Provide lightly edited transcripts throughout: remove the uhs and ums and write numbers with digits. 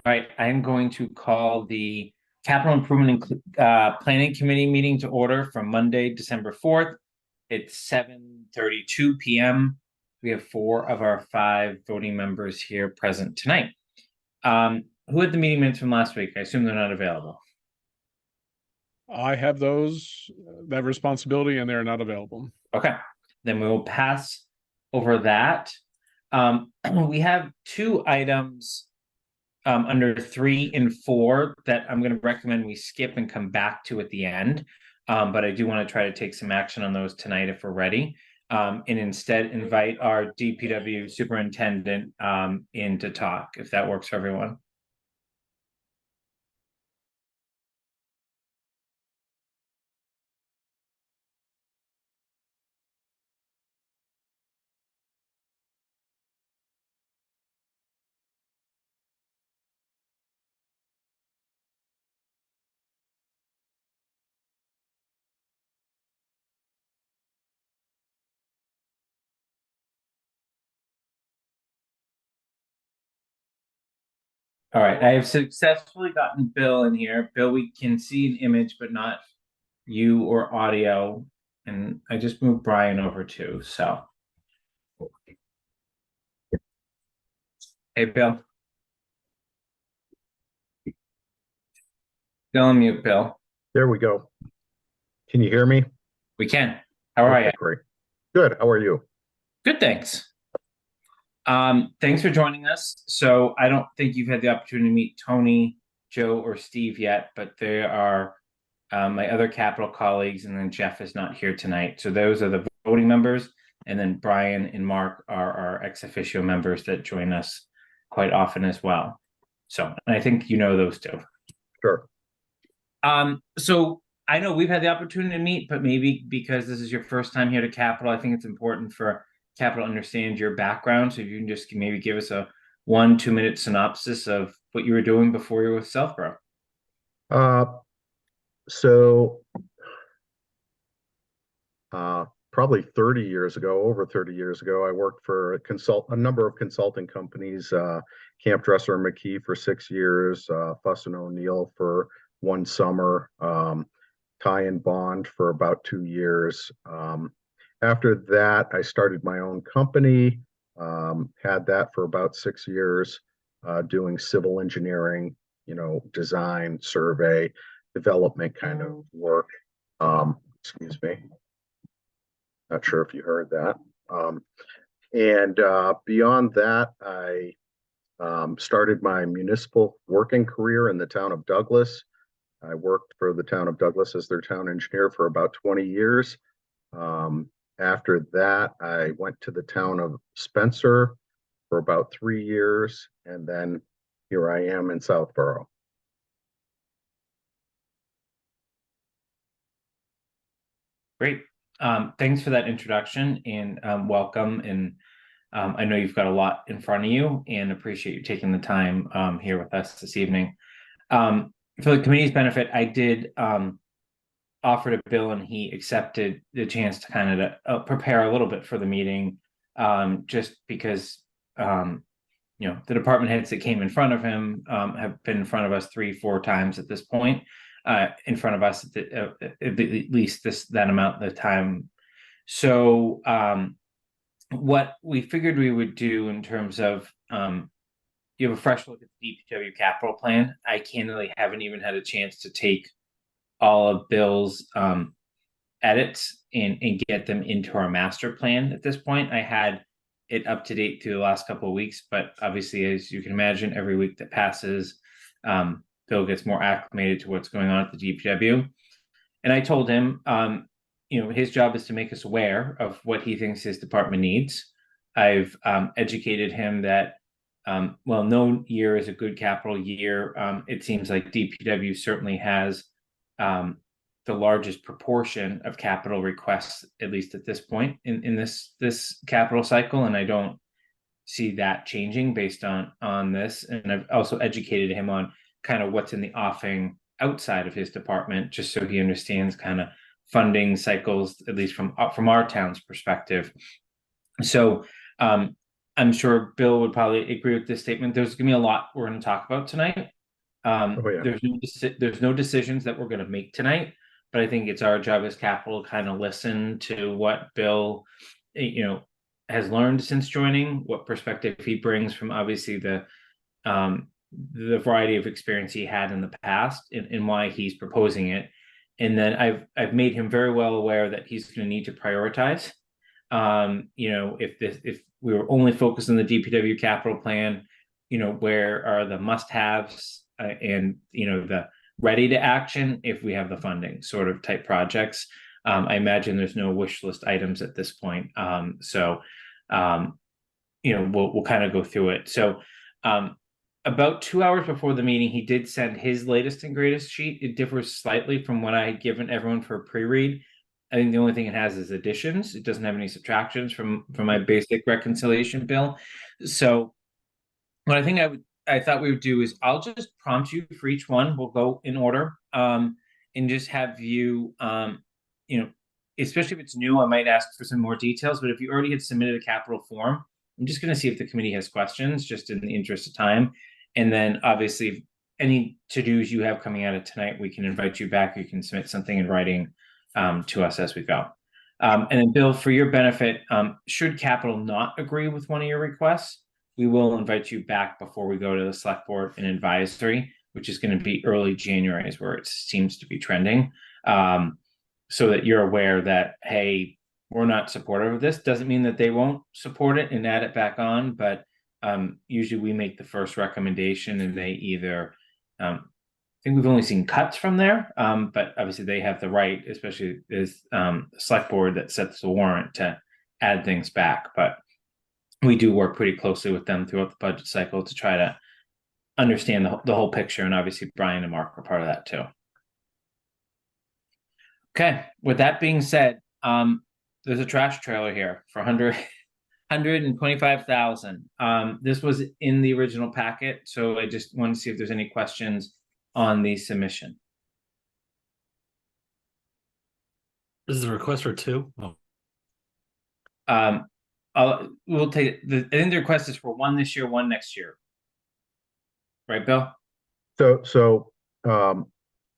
All right, I'm going to call the Capital Improvement Planning Committee meeting to order from Monday, December 4th. It's 7:32 p.m. We have 4 of our 5 voting members here present tonight. Who had the meeting minutes from last week? I assume they're not available. I have that responsibility, and they're not available. Okay, then we will pass over that. We have 2 items under 3 and 4 that I'm going to recommend we skip and come back to at the end. But I do want to try to take some action on those tonight if we're ready. And instead invite our DPW superintendent in to talk, if that works for everyone. All right, I have successfully gotten Bill in here. Bill, we can see an image, but not you or audio. And I just moved Brian over too, so. Hey, Bill. Still on mute, Bill. There we go. Can you hear me? We can. How are you? Great. Good. How are you? Good, thanks. Thanks for joining us. So I don't think you've had the opportunity to meet Tony, Joe, or Steve yet, but they are my other Capital colleagues, and then Jeff is not here tonight. So those are the voting members, and then Brian and Mark are our ex officio members that join us quite often as well. So, and I think you know those two. Sure. So I know we've had the opportunity to meet, but maybe because this is your first time here to Capital, I think it's important for Capital to understand your background. So if you can just maybe give us a 1-2 minute synopsis of what you were doing before you were with Southborough. Probably 30 years ago, over 30 years ago, I worked for a number of consulting companies, Camp Dresser and McKee for 6 years, Fuss and O'Neill for 1 summer, Ty and Bond for about 2 years. After that, I started my own company, had that for about 6 years, doing civil engineering, design, survey, development kind of work. Excuse me. Not sure if you heard that. Beyond that, I started my municipal working career in the town of Douglas. I worked for the town of Douglas as their town engineer for about 20 years. After that, I went to the town of Spencer for about 3 years, and then here I am in Southborough. Great. Thanks for that introduction, and welcome. And I know you've got a lot in front of you, and appreciate you taking the time here with us this evening. For the committee's benefit, I did offer to Bill, and he accepted the chance to kind of prepare a little bit for the meeting, just because the department heads that came in front of him have been in front of us 3-4 times at this point. In front of us at least that amount of the time. So what we figured we would do in terms of you have a fresh look at the DPW capital plan. I candidly haven't even had a chance to take all of Bill's edits and get them into our master plan at this point. I had it up to date through the last couple of weeks, but obviously, as you can imagine, every week that passes, Bill gets more acclimated to what's going on at the DPW. And I told him, his job is to make us aware of what he thinks his department needs. I've educated him that, no year is a good capital year. It seems like DPW certainly has the largest proportion of capital requests, at least at this point in this capital cycle. And I don't see that changing based on this. And I've also educated him on kind of what's in the offing outside of his department, just so he understands kind of funding cycles, at least from our town's perspective. So I'm sure Bill would probably agree with this statement. There's gonna be a lot we're gonna talk about tonight. Oh, yeah. There's no decisions that we're gonna make tonight, but I think it's our job as capital to kind of listen to what Bill, has learned since joining, what perspective he brings from obviously the variety of experience he had in the past and why he's proposing it. And then I've made him very well aware that he's going to need to prioritize. If we were only focused on the DPW capital plan, where are the must-haves and the ready to action if we have the funding sort of type projects. I imagine there's no wish list items at this point. We'll kind of go through it. So about 2 hours before the meeting, he did send his latest and greatest sheet. It differs slightly from what I had given everyone for a pre-read. I think the only thing it has is additions. It doesn't have any subtractions from my basic reconciliation bill. So what I thought we would do is I'll just prompt you for each one. We'll go in order. And just have you especially if it's new, I might ask for some more details, but if you already had submitted a capital form, I'm just going to see if the committee has questions, just in the interest of time. And then obviously, if any to-dos you have coming out of tonight, we can invite you back. You can submit something in writing to us as we go. And then Bill, for your benefit, should capital not agree with one of your requests, we will invite you back before we go to the select board and advisory, which is going to be early January is where it seems to be trending. So that you're aware that, hey, we're not supportive of this. Doesn't mean that they won't support it and add it back on, but usually we make the first recommendation and they either, I think we've only seen cuts from there, but obviously they have the right, especially as the select board that sets the warrant to add things back. But we do work pretty closely with them throughout the budget cycle to try to understand the whole picture. And obviously Brian and Mark are part of that too. Okay, with that being said, there's a trash trailer here for 125,000. This was in the original packet, so I just want to see if there's any questions on the submission. This is a request for two. Oh. We'll take it. I think the request is for one this year, one next year. Right, Bill? So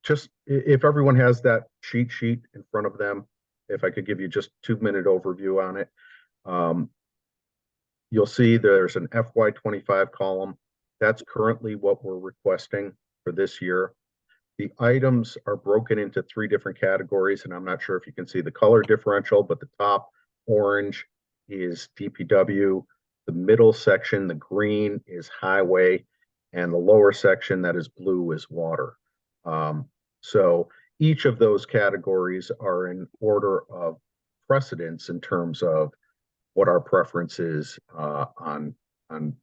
just if everyone has that cheat sheet in front of them, if I could give you just 2-minute overview on it. You'll see there's an FY25 column. That's currently what we're requesting for this year. The items are broken into 3 different categories, and I'm not sure if you can see the color differential, but the top orange is DPW, the middle section, the green is highway, and the lower section that is blue is water. So each of those categories are in order of precedence in terms of what our preference is on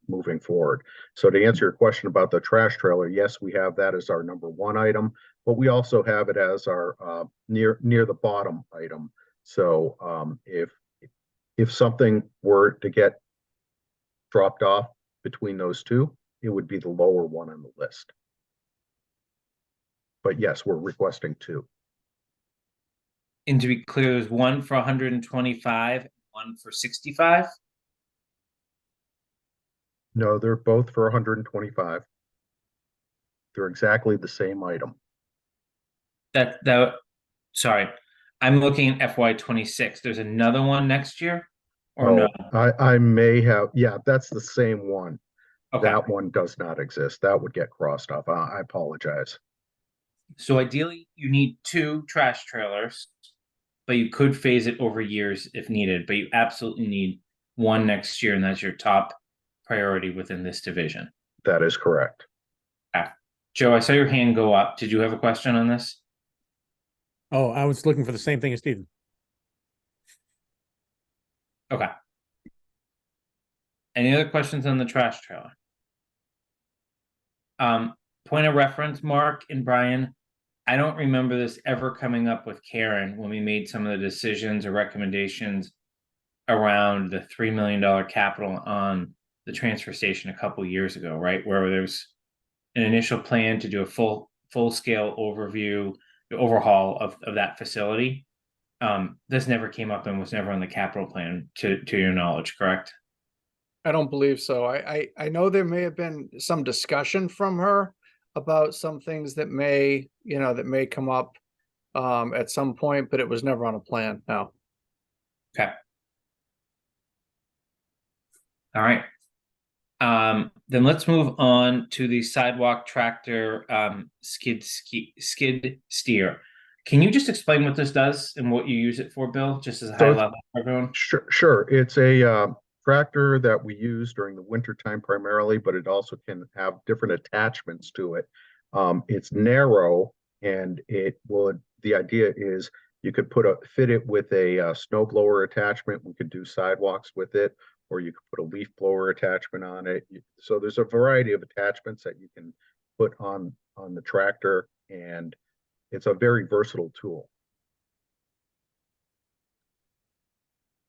moving forward. So to answer your question about the trash trailer, yes, we have that as our number 1 item, but we also have it as our near the bottom item. So if something were to get dropped off between those two, it would be the lower one on the list. But yes, we're requesting 2. And to be clear, there's one for 125, one for 65. No, they're both for 125. They're exactly the same item. Sorry, I'm looking at FY26. There's another one next year, or no? I may have. Yeah, that's the same one. Okay. That one does not exist. That would get crossed off. I apologize. So ideally, you need 2 trash trailers, but you could phase it over years if needed. But you absolutely need one next year, and that's your top priority within this division. That is correct. Okay. Joe, I saw your hand go up. Did you have a question on this? Oh, I was looking for the same thing as Stephen. Okay. Any other questions on the trash trailer? Point of reference, Mark and Brian, I don't remember this ever coming up with Karen when we made some of the decisions or recommendations around the $3 million capital on the transfer station a couple years ago, right? Where there's an initial plan to do a full scale overview, the overhaul of that facility. This never came up and was never on the capital plan to your knowledge, correct? I don't believe so. I know there may have been some discussion from her about some things that may, that may come up at some point, but it was never on a plan, no. Okay. All right. Then let's move on to the sidewalk tractor skid steer. Can you just explain what this does and what you use it for, Bill? Just as a high So- level for everyone. Sure. It's a tractor that we use during the winter time primarily, but it also can have different attachments to it. It's narrow, and the idea is you could fit it with a snow blower attachment. We could do sidewalks with it, or you could put a leaf blower attachment on it. So there's a variety of attachments that you can put on the tractor, and it's a very versatile tool.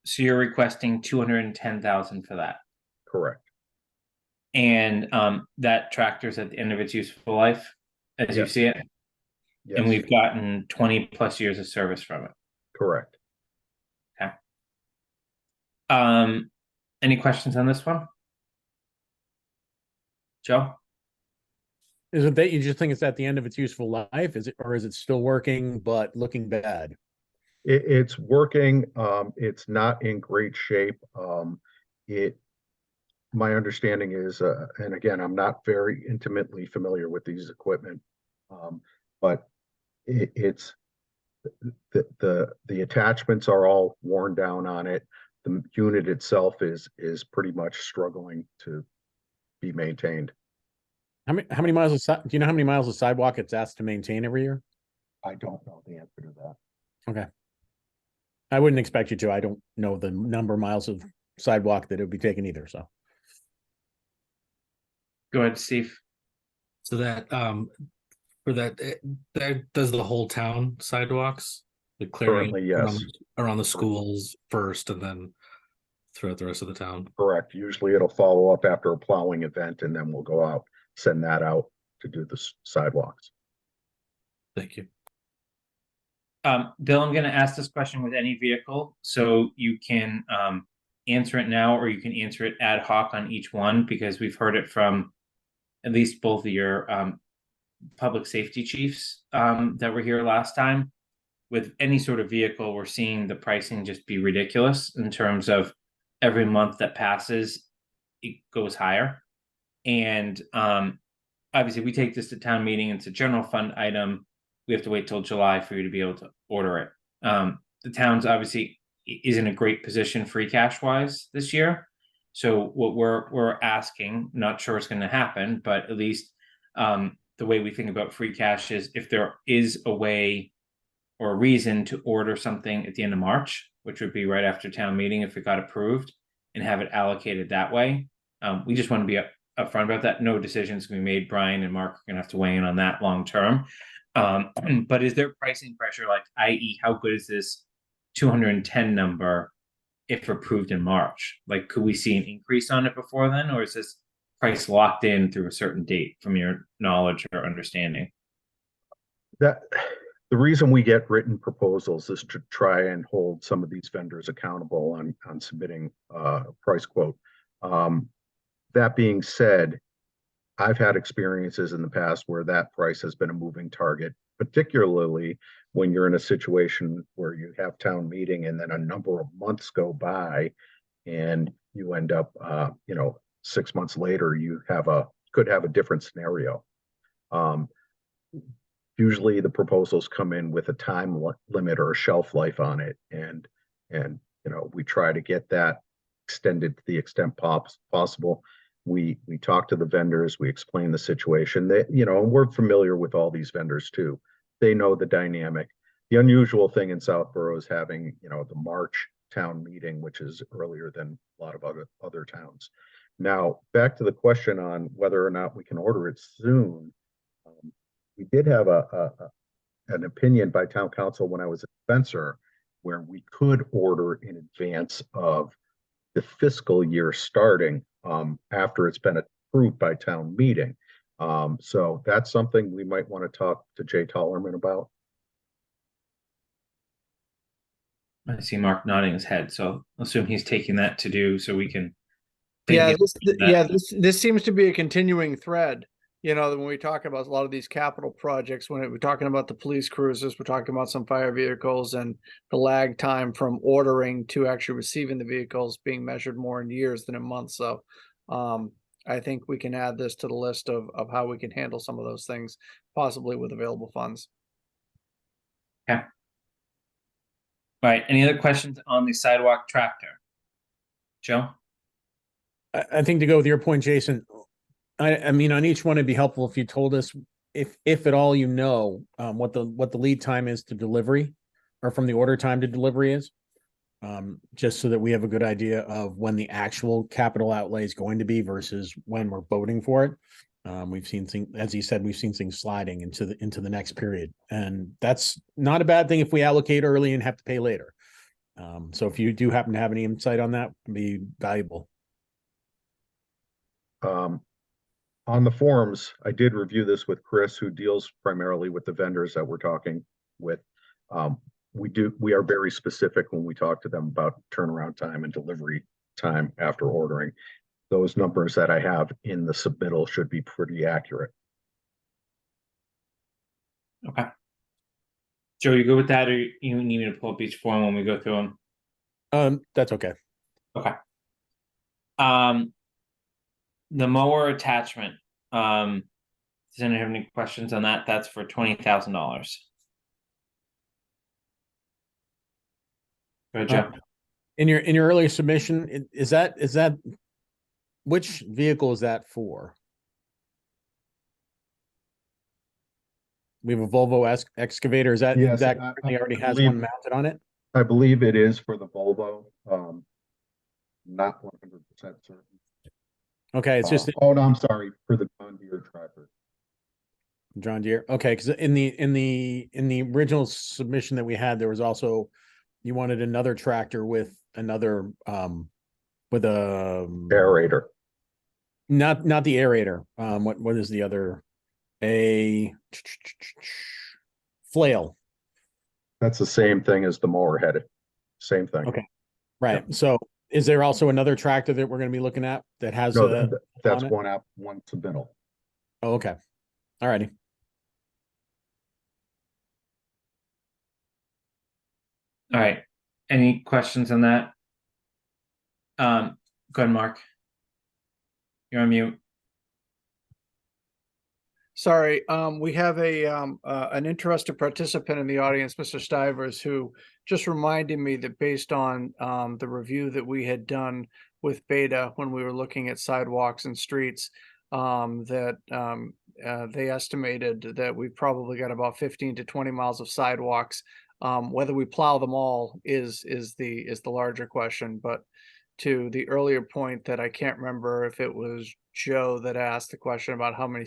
So you're requesting 210,000 for that. Correct. And that tractor's at the end of its useful life, as you Yes. see it. Yes. And we've gotten 20 plus years of service from it. Correct. Any questions on this one? Joe? Isn't that, you just think it's at the end of its useful life? Is it still working but looking bad? It's working. It's not in great shape. My understanding is, and again, I'm not very intimately familiar with these equipment, but it's the attachments are all worn down on it. The unit itself is pretty much struggling to be maintained. How many miles do you know how many miles of sidewalk it's asked to maintain every year? I don't know the answer to that. Okay. I wouldn't expect you to. I don't know the number of miles of sidewalk that it would be taking either, so. Go ahead, Steve. So that for that that does the whole town sidewalks, the clearing Currently, yes. around the schools first, and then throughout the rest of the town. Correct. Usually it'll follow up after a plowing event, and then we'll go out, send that out to do the sidewalks. Thank you. Bill, I'm going to ask this question with any vehicle, so you can answer it now, or you can answer it ad hoc on each one, because we've heard it from at least both of your public safety chiefs that were here last time. With any sort of vehicle, we're seeing the pricing just be ridiculous in terms of every month that passes, it goes higher. And obviously, we take this to town meeting. It's a general fund item. We have to wait till July for you to be able to order it. The town's obviously is in a great position free cash wise this year. So what we're asking, not sure it's going to happen, but at least the way we think about free cash is if there is a way or a reason to order something at the end of March, which would be right after town meeting if it got approved, and have it allocated that way. We just want to be upfront about that. No decisions can be made. Brian and Mark are going to have to weigh in on that long term. But is there pricing pressure, like, i.e., how good is this 210 number if approved in March? Like, could we see an increase on it before then, or is this price locked in through a certain date from your knowledge or understanding? That the reason we get written proposals is to try and hold some of these vendors accountable on submitting a price quote. That being said, I've had experiences in the past where that price has been a moving target, particularly when you're in a situation where you have town meeting and then a number of months go by and you end up, 6 months later, you could have a different scenario. Usually the proposals come in with a time limit or a shelf life on it. And we try to get that extended to the extent possible. We talk to the vendors, we explain the situation. And we're familiar with all these vendors too. They know the dynamic. The unusual thing in Southborough is having, the March town meeting, which is earlier than a lot of other towns. Now, back to the question on whether or not we can order it soon. We did have an opinion by town council when I was at Spencer, where we could order in advance of the fiscal year starting after it's been approved by town meeting. So that's something we might want to talk to Jay Tollerman about. I see Mark nodding his head, so I'll assume he's taking that to do so we can Yeah, thinking this seems to be a continuing thread. You know, when we talk about a lot of these capital projects, when we're talking about the police cruisers, we're talking about some fire vehicles, and the lag time from ordering to actually receiving the vehicles being measured more in years than in months. So I think we can add this to the list of how we can handle some of those things, possibly with available funds. Okay. All right, any other questions on the sidewalk tractor? Joe? I think to go with your point, Jason, I mean, on each one, it'd be helpful if you told us if at all, what the lead time is to delivery, or from the order time to delivery is. Just so that we have a good idea of when the actual capital outlay is going to be versus when we're voting for it. We've seen things, as you said, we've seen things sliding into the next period, and that's not a bad thing if we allocate early and have to pay later. So if you do happen to have any insight on that, it'd be valuable. On the forms, I did review this with Chris, who deals primarily with the vendors that we're talking with. We are very specific when we talk to them about turnaround time and delivery time after ordering. Those numbers that I have in the submittal should be pretty accurate. Okay. Joe, you good with that, or you need me to pull up each form when we go through them? That's okay. Okay. The mower attachment, does anyone have any questions on that? That's for $20,000. Go ahead, Joe. In your earlier submission, is that which vehicle is that for? We have a Volvo excavator. Is that Yes, that I currently already has believe- one mounted on it? I believe it is for the Volvo. Not 100% certain. Okay, it's just Oh no, I'm sorry, for the John Deere tractor. John Deere. Okay, because in the original submission that we had, there was also you wanted another tractor with another with a Aerator. not the aerator. What is the other? A flail. That's the same thing as the mower headed. Same thing. Okay. Right. So is there also another tractor that we're going to be looking at that has No, a that's on it? one submittal. Oh, okay. All righty. All right. Any questions on that? Go ahead, Mark. You're on mute. Sorry, we have an interested participant in the audience, Mr. Stivers, who just reminded me that based on the review that we had done with Beta when we were looking at sidewalks and streets, that they estimated that we've probably got about 15 to 20 miles of sidewalks. Whether we plow them all is the larger question, but to the earlier point that I can't remember if it was Joe that asked the question about how many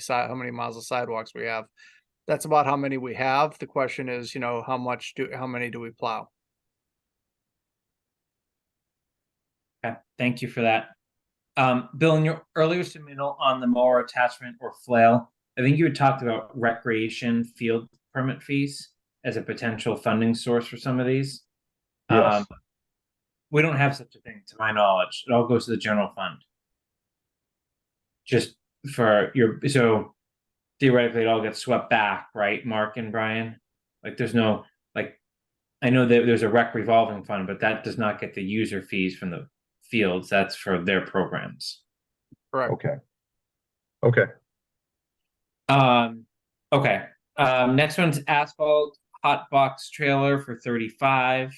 miles of sidewalks we have. That's about how many we have. The question is, how many do we plow? Okay, thank you for that. Bill, in your earlier submittal on the mower attachment or flail, I think you had talked about recreation field permit fees as a potential funding source for some of these. Yes. We don't have such a thing, to my knowledge. It all goes to the general fund. Just so theoretically, it all gets swept back, right, Mark and Brian? Like, there's no, I know that there's a rec revolving fund, but that does not get the user fees from the fields. That's for their programs. Correct. Okay. Okay. Okay. Next one's asphalt hot box trailer for 35.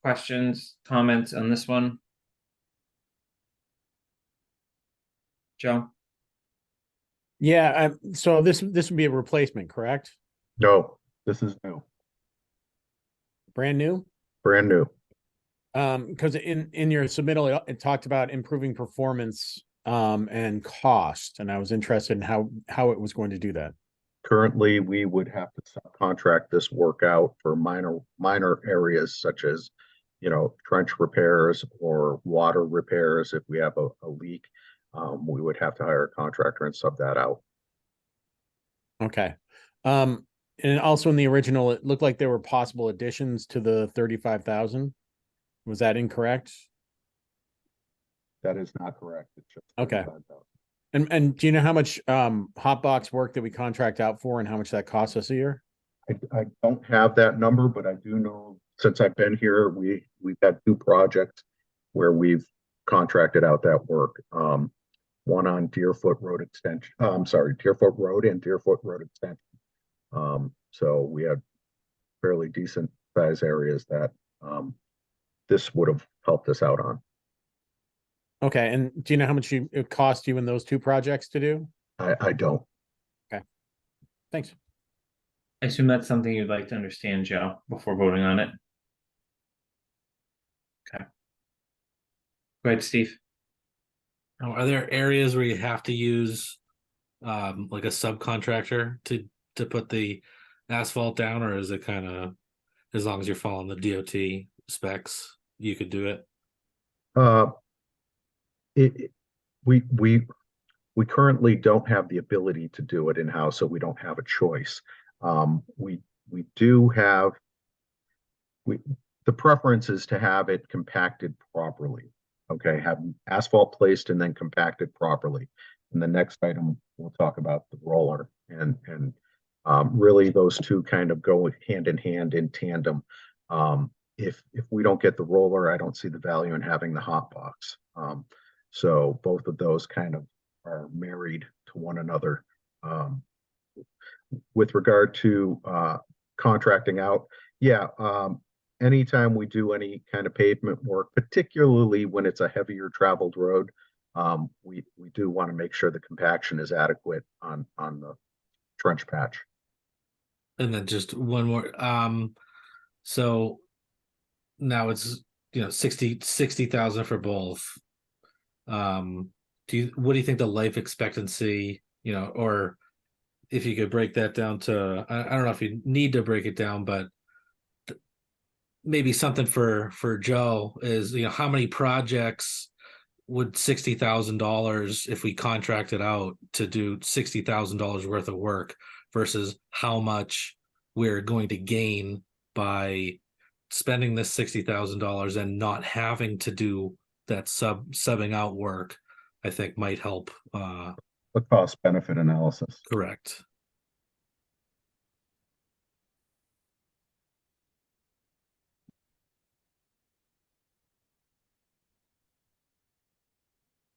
Questions, comments on this one? Joe? Yeah. So this would be a replacement, correct? No, this is new. Brand new. Brand new. Because in your submittal, it talked about improving performance and cost, and I was interested in how it was going to do that. Currently, we would have to subcontract this work out for minor areas such as, trench repairs or water repairs. If we have a leak, we would have to hire a contractor and sub that out. Okay. And also in the original, it looked like there were possible additions to the 35,000. Was that incorrect? That is not correct. It's just Okay. 35,000. And do you know how much hot box work that we contract out for and how much that costs us a year? I don't have that number, but I do know since I've been here, we've had 2 projects where we've contracted out that work. One on Deerfoot Road extension. Deerfoot Road and Deerfoot Road extension. So we had fairly decent size areas that this would have helped us out on. Okay, and do you know how much it cost you in those 2 projects to do? I don't. Thanks. I assume that's something you'd like to understand, Joe, before voting on it. Okay. Go ahead, Steve. Now, are there areas where you have to use like a subcontractor to put the asphalt down, or is it kind of as long as you're following the DOT specs, you could do it? We currently don't have the ability to do it in-house, so we don't have a choice. We do have the preference is to have it compacted properly. Okay, have asphalt placed and then compacted properly. And the next item we'll talk about the roller and really those 2 kind of go hand in hand in tandem. If we don't get the roller, I don't see the value in having the hot box. So both of those kind of are married to one another. With regard to contracting out, yeah, anytime we do any kind of pavement work, particularly when it's a heavier traveled road, we do want to make sure the compaction is adequate on the trench patch. And then just one more. So now it's 60,000 for both. What do you think the life expectancy, or if you could break that down to, I don't know if you need to break it down, but maybe something for Joe is, how many projects would $60,000 if we contracted out to do $60,000 worth of work versus how much we're going to gain by spending this $60,000 and not having to do that subbing out work, I think might help. The cost benefit analysis. Correct.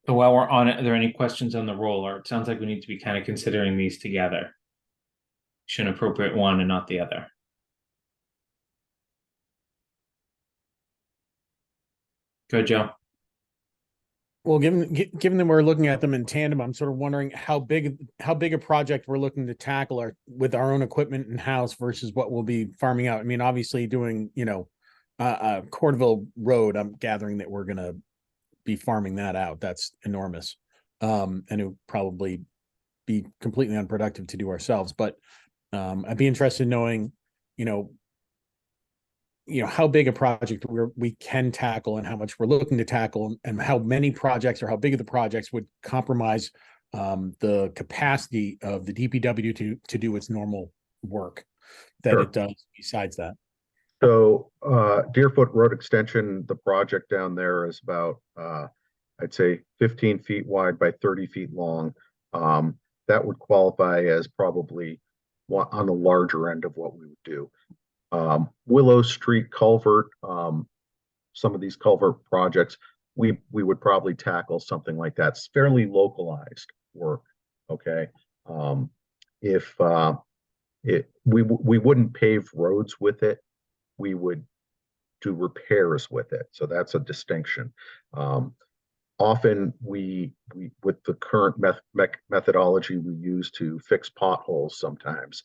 So while we're on it, are there any questions on the roller? It sounds like we need to be kind of considering these together. Should appropriate one and not the other. Go, Joe. Well, given that we're looking at them in tandem, I'm sort of wondering how big a project we're looking to tackle with our own equipment in house versus what we'll be farming out. I mean, obviously doing, Cordeville Road, I'm gathering that we're going to be farming that out. That's enormous. And it would probably be completely unproductive to do ourselves. But I'd be interested in knowing, how big a project we can tackle and how much we're looking to tackle and how many projects or how big of the projects would compromise the capacity of the DPW to do its normal work that Sure. it does besides that. So Deerfoot Road Extension, the project down there is about, I'd say 15 feet wide by 30 feet long. That would qualify as probably on the larger end of what we would do. Willow Street culvert, some of these culvert projects, we would probably tackle something like that. It's fairly localized work. Okay. We wouldn't pave roads with it. We would do repairs with it. So that's a distinction. Often we with the current methodology we use to fix potholes, sometimes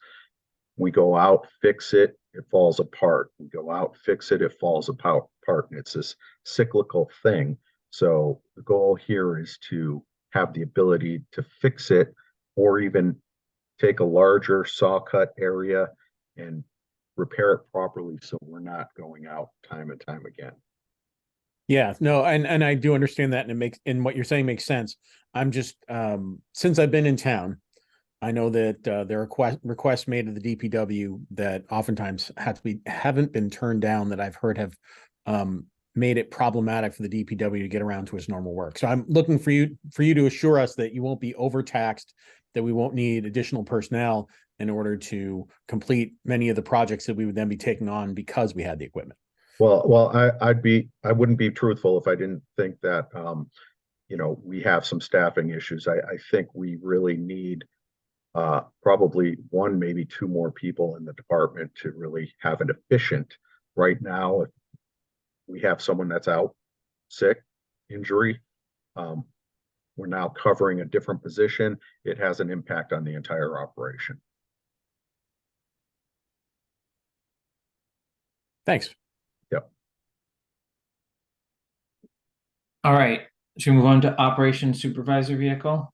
we go out, fix it, it falls apart. We go out, fix it, it falls apart. And it's this cyclical thing. So the goal here is to have the ability to fix it or even take a larger saw cut area and repair it properly so we're not going out time and time again. Yeah, no, and I do understand that, and what you're saying makes sense. I'm just since I've been in town, I know that there are requests made to the DPW that oftentimes haven't been turned down that I've heard have made it problematic for the DPW to get around to its normal work. So I'm looking for you to assure us that you won't be overtaxed, that we won't need additional personnel in order to complete many of the projects that we would then be taking on because we had the equipment. Well, I wouldn't be truthful if I didn't think that, we have some staffing issues. I think we really need probably one, maybe two more people in the department to really have it efficient. Right now, if we have someone that's out sick, injury, we're now covering a different position. It has an impact on the entire operation. Thanks. All right, should we move on to operations supervisor vehicle?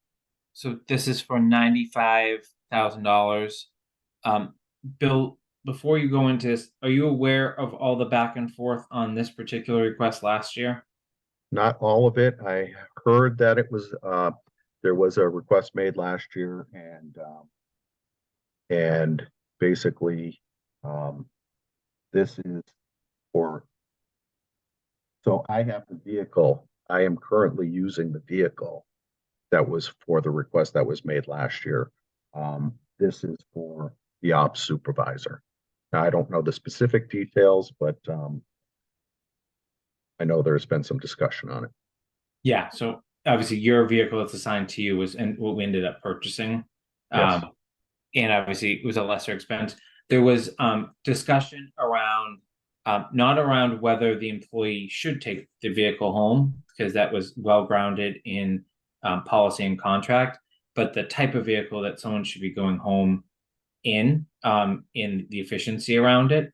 So this is for $95,000. Bill, before you go into this, are you aware of all the back and forth on this particular request last year? Not all of it. I heard that it was, there was a request made last year and basically, this is for, so I have the vehicle. I am currently using the vehicle that was for the request that was made last year. This is for the ops supervisor. Now, I don't know the specific details, but I know there's been some discussion on it. Yeah, so obviously your vehicle that's assigned to you was and what we ended up purchasing. Yes. And obviously it was a lesser expense. There was discussion around not around whether the employee should take the vehicle home, because that was well grounded in policy and contract, but the type of vehicle that someone should be going home in the efficiency around it,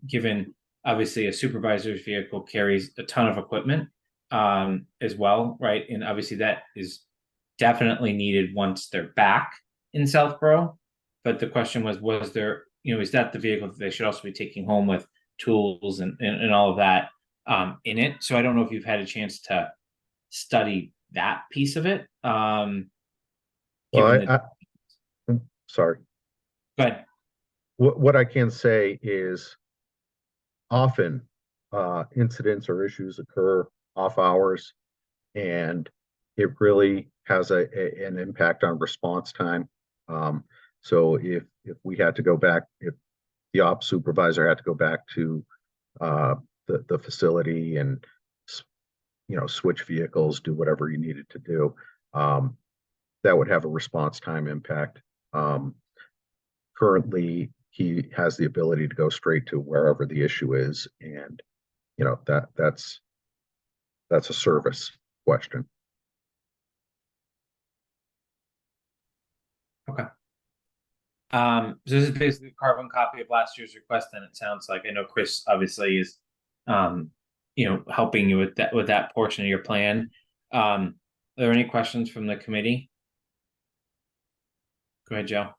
given obviously a supervisor's vehicle carries a ton of equipment as well, right? And obviously that is definitely needed once they're back in Southborough. But the question was there, is that the vehicle that they should also be taking home with tools and all of that in it? So I don't know if you've had a chance to study that piece of it. Well, sorry. Go ahead. What I can say is often incidents or issues occur off hours, and it really has an impact on response time. So if we had to go back, if the ops supervisor had to go back to the facility and switch vehicles, do whatever you needed to do, that would have a response time impact. Currently, he has the ability to go straight to wherever the issue is, and that's a service question. Okay. So this is basically a carbon copy of last year's request, and it sounds like, I know Chris obviously is helping you with that portion of your plan. Are there any questions from the committee? Go ahead, Joe.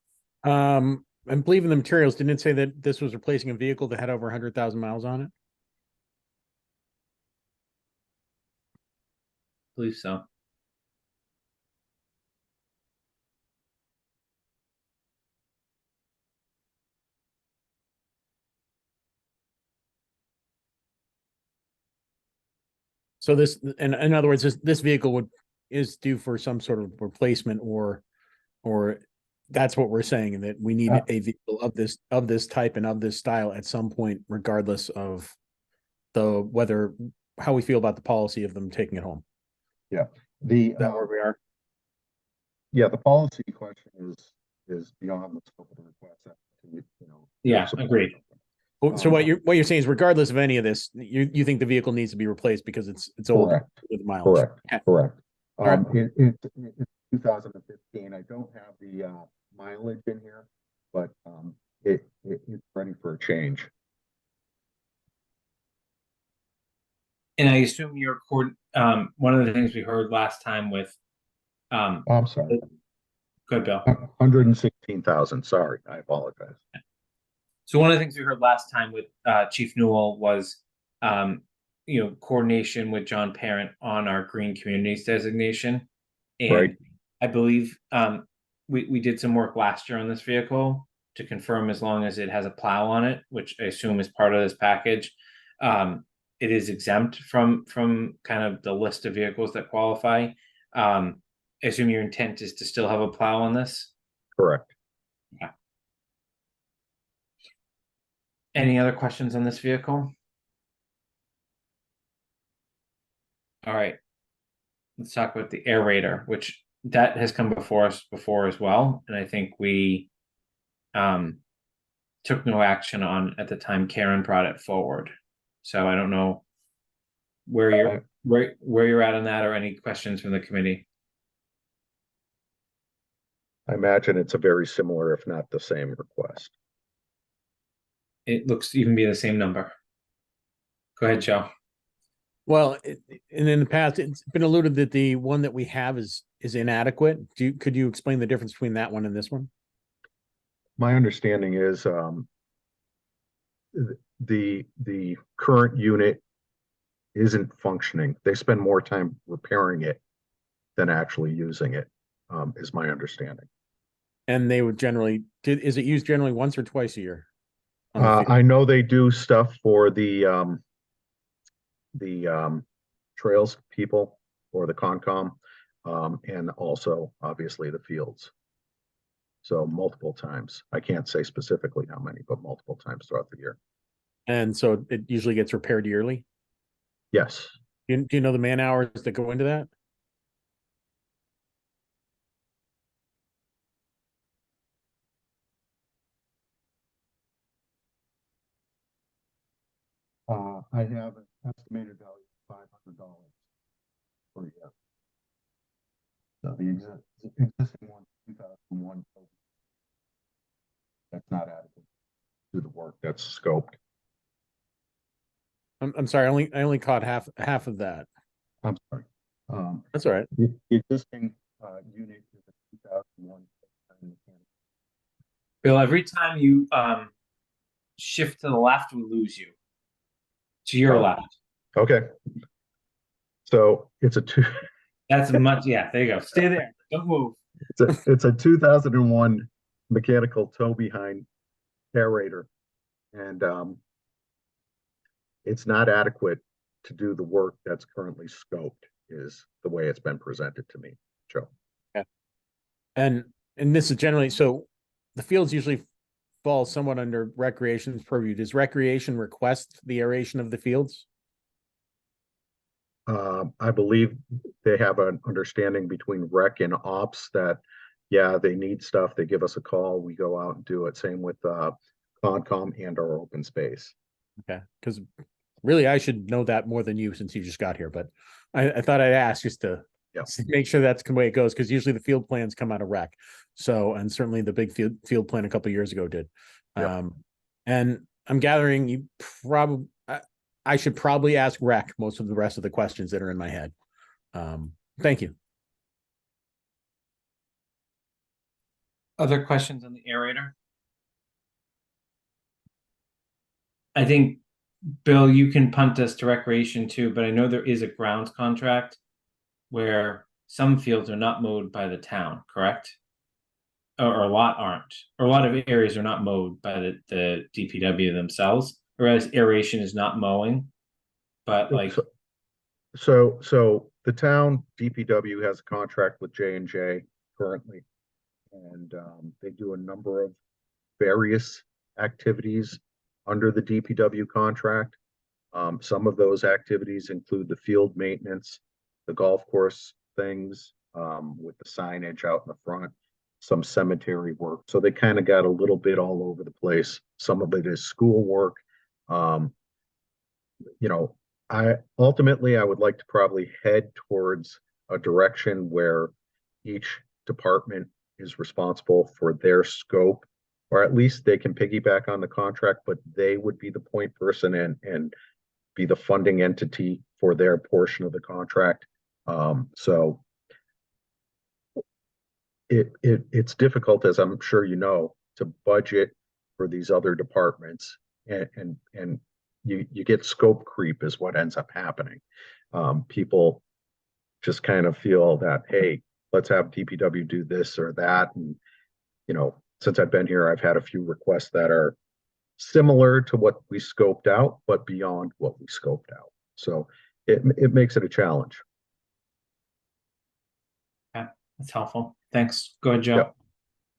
I believe in the materials, didn't it say that this was replacing a vehicle that had over 100,000 miles on it? I believe so. So this, in other words, this vehicle is due for some sort of replacement, or that's what we're saying, and that we need a vehicle of this type and of this style at some point, regardless of how we feel about the policy of them taking it home. Yeah, Is that where we are? Yeah, the policy question is beyond the scope of the request. Yeah, agreed. So what you're saying is, regardless of any of this, you think the vehicle needs to be replaced because it's old with mileage. Correct. Okay. Correct. Right. It's 2015. I don't have the mileage in here, but it's ready for a change. And I assume you're one of the things we heard last time with I'm sorry. Good, Bill. 116,000. Sorry, I apologize. So one of the things we heard last time with Chief Newell was coordination with John Parent on our green communities designation. And Right. I believe we did some work last year on this vehicle to confirm, as long as it has a plow on it, which I assume is part of this package, it is exempt from kind of the list of vehicles that qualify. I assume your intent is to still have a plow on this? Correct. Any other questions on this vehicle? All right. Let's talk about the aerator, which that has come before us before as well. And I think we took no action on at the time Karen brought it forward. So I don't know where you're at on that, or any questions from the committee. I imagine it's a very similar, if not the same request. It looks to even be the same number. Go ahead, Joe. Well, and in the past, it's been alluded that the one that we have is inadequate. Could you explain the difference between that one and this one? My understanding is the current unit isn't functioning. They spend more time repairing it than actually using it, is my understanding. And they would generally, is it used generally once or twice a year? on the field? I know they do stuff for the trails people or the Concom, and also obviously the fields. So multiple times. I can't say specifically how many, but multiple times throughout the year. And so it usually gets repaired yearly? Yes. Do you know the man hours that go into that? I have an estimated value of $500 per year. So the existing one, 2001, that's not adequate to do the work that's scoped. I'm sorry, I only caught half of that. I'm sorry. That's all right. The existing unit is a 2001 mechanical. Bill, every time you shift to the left, we lose you. To your Oh. left. Okay. So it's a That's much, yeah, there you go. Stay there. Don't move. it's a 2001 mechanical tow behind aerator, and it's not adequate to do the work that's currently scoped, is the way it's been presented to me, Joe. And this is generally, so the fields usually fall somewhat under recreation's purview. Does recreation request the aeration of the fields? I believe they have an understanding between rec and ops that, yeah, they need stuff. They give us a call. We go out and do it. Same with Concom and our open space. Okay, because really I should know that more than you since you just got here, but I thought I'd ask just to Yeah. make sure that's the way it goes, because usually the field plans come out of rec. So, and certainly the big field plan a couple of years ago did. Yep. And I'm gathering you probably, I should probably ask rec most of the rest of the questions that are in my head. Thank you. Other questions on the aerator? I think, Bill, you can punt us to recreation too, but I know there is a grounds contract where some fields are not mowed by the town, correct? Or a lot aren't, or a lot of areas are not mowed by the DPW themselves, whereas aeration is not mowing. But like, So the town DPW has a contract with J&J currently, and they do a number of various activities under the DPW contract. Some of those activities include the field maintenance, the golf course things, with the signage out in the front, some cemetery work. So they kind of got a little bit all over the place. Some of it is school work. You know, I would like to probably head towards a direction where each department is responsible for their scope, or at least they can piggyback on the contract, but they would be the point person and be the funding entity for their portion of the contract. So it's difficult, as I'm sure you know, to budget for these other departments, and you get scope creep is what ends up happening. People just kind of feel that, hey, let's have DPW do this or that. And, you know, since I've been here, I've had a few requests that are similar to what we scoped out, but beyond what we scoped out. So it makes it a challenge. That's helpful. Thanks. Go ahead, Joe. Yep.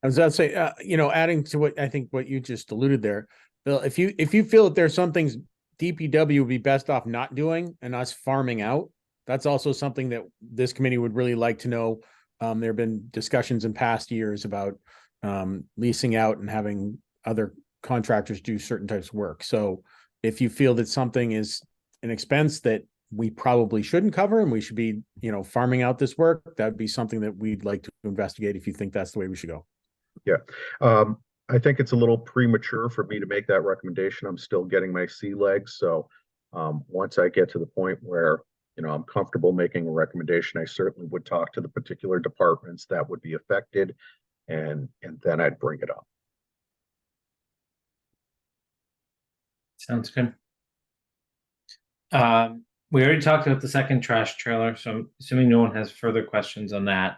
I was about to say, adding to what I think what you just alluded there, Bill, if you feel that there's some things DPW would be best off not doing and us farming out, that's also something that this committee would really like to know. There have been discussions in past years about leasing out and having other contractors do certain types of work. So if you feel that something is an expense that we probably shouldn't cover and we should be, farming out this work, that'd be something that we'd like to investigate if you think that's the way we should go. Yeah. I think it's a little premature for me to make that recommendation. I'm still getting my sea legs. So once I get to the point where, I'm comfortable making a recommendation, I certainly would talk to the particular departments that would be affected, and then I'd bring it up. Sounds good. We already talked about the second trash trailer, so I'm assuming no one has further questions on that.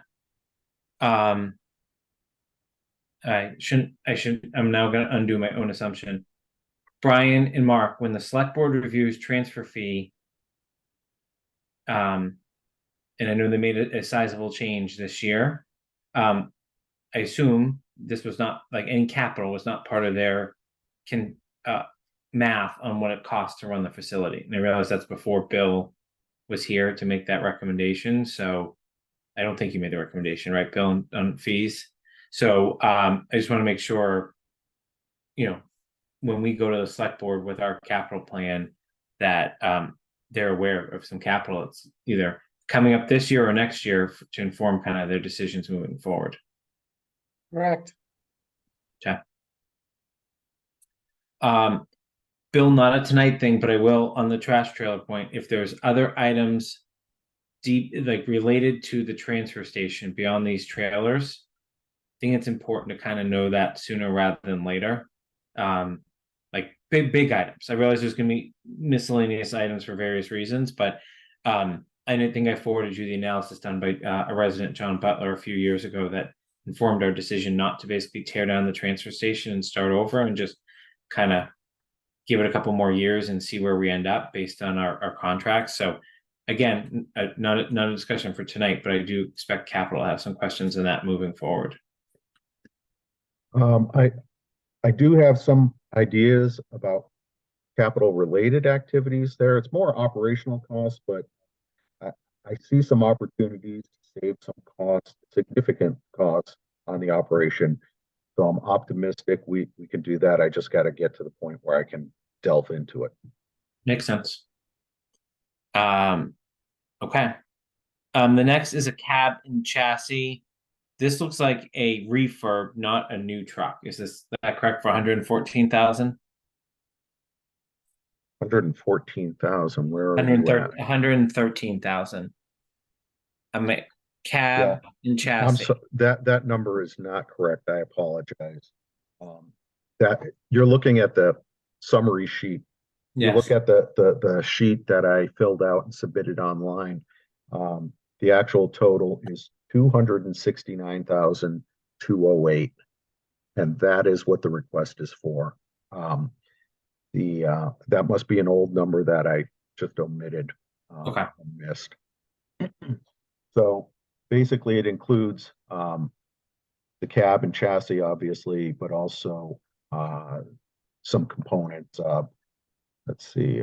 I'm now going to undo my own assumption. Brian and Mark, when the select board reviews transfer fee, and I know they made a sizable change this year, I assume this was not like any capital was not part of their math on what it costs to run the facility. And I realize that's before Bill was here to make that recommendation. So I don't think you made the recommendation, right, Bill, on fees. So I just want to make sure, when we go to the select board with our capital plan, that they're aware of some capital it's either coming up this year or next year to inform kind of their decisions moving forward. Correct. Okay. Bill, not a tonight thing, but I will on the trash trailer point. If there's other items related to the transfer station beyond these trailers, I think it's important to kind of know that sooner rather than later. Like big items. I realize there's going to be miscellaneous items for various reasons, but I didn't think I forwarded you the analysis done by a resident, John Butler, a few years ago that informed our decision not to basically tear down the transfer station and start over and just kind of give it a couple more years and see where we end up based on our contracts. So again, not a discussion for tonight, but I do expect capital to have some questions in that moving forward. I do have some ideas about capital related activities there. It's more operational costs, but I see some opportunities to save some costs, significant costs on the operation. So I'm optimistic we can do that. I just got to get to the point where I can delve into it. Makes sense. Okay. The next is a cab and chassis. This looks like a refurb, not a new truck. Is that correct for 114,000? 114,000. Where are you at? 113,000. Cab and chassis. That number is not correct. I apologize. That you're looking at the summary sheet. You Yes. look at the sheet that I filled out and submitted online. The actual total is 269,208, and that is what the request is for. That must be an old number that I just omitted. Okay. Missed. So basically, it includes the cab and chassis, obviously, but also some components. Let's see.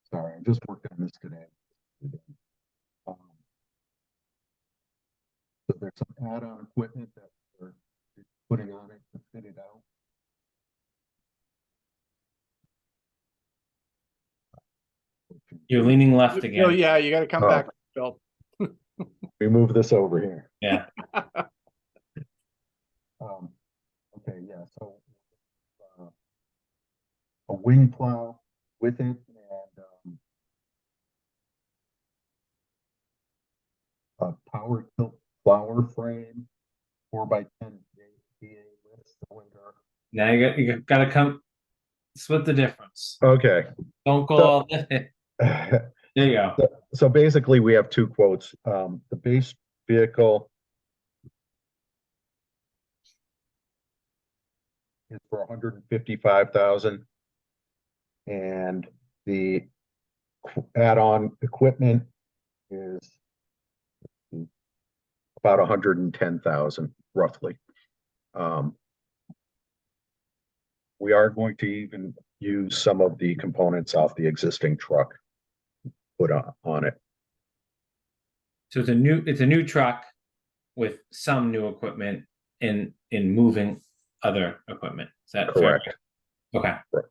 Sorry, I just worked on this today. So there's some add-on equipment that we're putting on it to fit it out. You're leaning left again. Bill, yeah, you got to come back, Bill. We move this over here. Yeah. Okay, yeah, so a wing plow with it and a power tilt flower frame, 4x10 VA lift cylinder. Now you got to come split the difference. Okay. Don't go So- all the There you go. So basically, we have two quotes. The base vehicle is for 155,000, and the add-on equipment is about 110,000, roughly. We are going to even use some of the components off the existing truck put on it. So it's a new truck with some new equipment in moving other equipment. Is that fair? Correct. Okay. Right.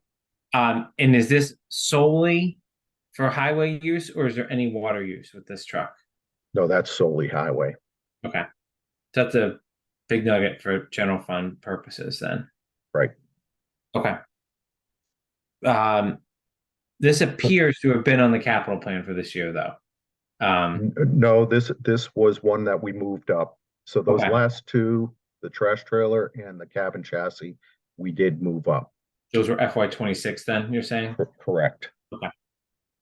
And is this solely for highway use, or is there any water use with this truck? No, that's solely highway. Okay. So that's a big nugget for general fund purposes then. Right. Okay. This appears to have been on the capital plan for this year, though. No, this was one that we moved up. So those Okay. last two, the trash trailer and the cabin chassis, we did move up. Those were FY26 then, you're saying? Correct.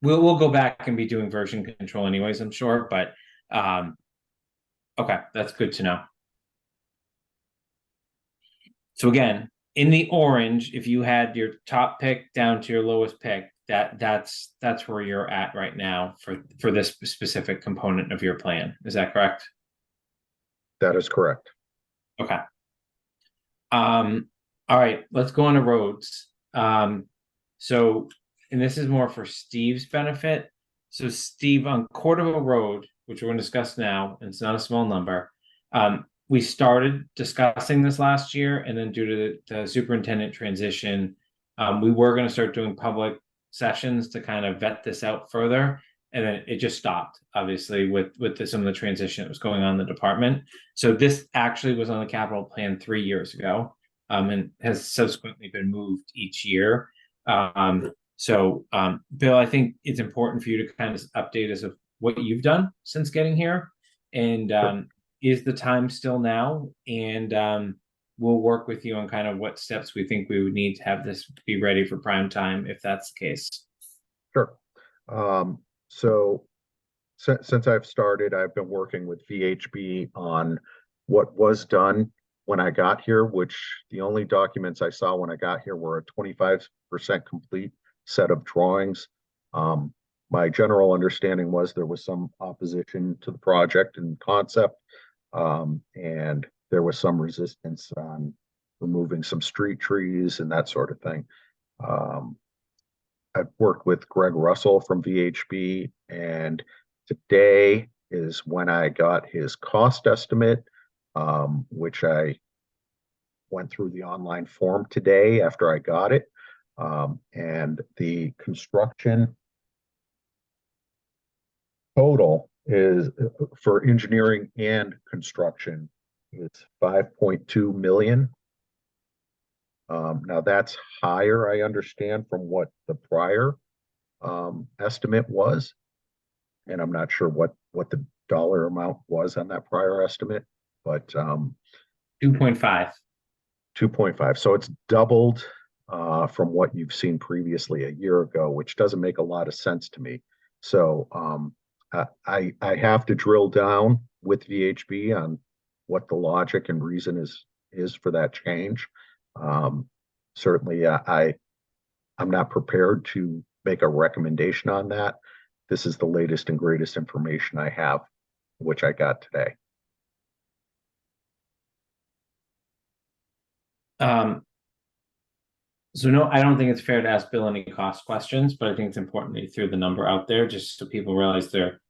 We'll go back and be doing version control anyways, I'm sure, but okay, that's good to know. So again, in the orange, if you had your top pick down to your lowest pick, that's where you're at right now for this specific component of your plan. Is that correct? That is correct. Okay. All right, let's go on to roads. So, and this is more for Steve's benefit. So Steve, on Cordova Road, which we're going to discuss now, and it's not a small number, we started discussing this last year, and then due to the superintendent transition, we were going to start doing public sessions to kind of vet this out further, and then it just stopped, obviously, with some of the transition that was going on in the department. So this actually was on the capital plan 3 years ago, and has subsequently been moved each year. So, Bill, I think it's important for you to kind of update us of what you've done since getting here, and is the time still now? And we'll work with you on kind of what steps we think we would need to have this be ready for prime time, if that's the case. Sure. So since I've started, I've been working with VHB on what was done when I got here, which the only documents I saw when I got here were a 25% complete set of drawings. My general understanding was there was some opposition to the project and concept, and there was some resistance on removing some street trees and that sort of thing. I've worked with Greg Russell from VHB, and today is when I got his cost estimate, which I went through the online form today after I got it. And the construction total is for engineering and construction is 5.2 million. Now that's higher, I understand, from what the prior estimate was, and I'm not sure what the dollar amount was on that prior estimate, but 2.5. 2.5. So it's doubled from what you've seen previously a year ago, which doesn't make a lot of sense to me. So I have to drill down with VHB on what the logic and reason is for that change. Certainly, I'm not prepared to make a recommendation on that. This is the latest and greatest information I have, which I got today. So no, I don't think it's fair to ask Bill any cost questions, but I think it's important that you threw the number out there just so people realize there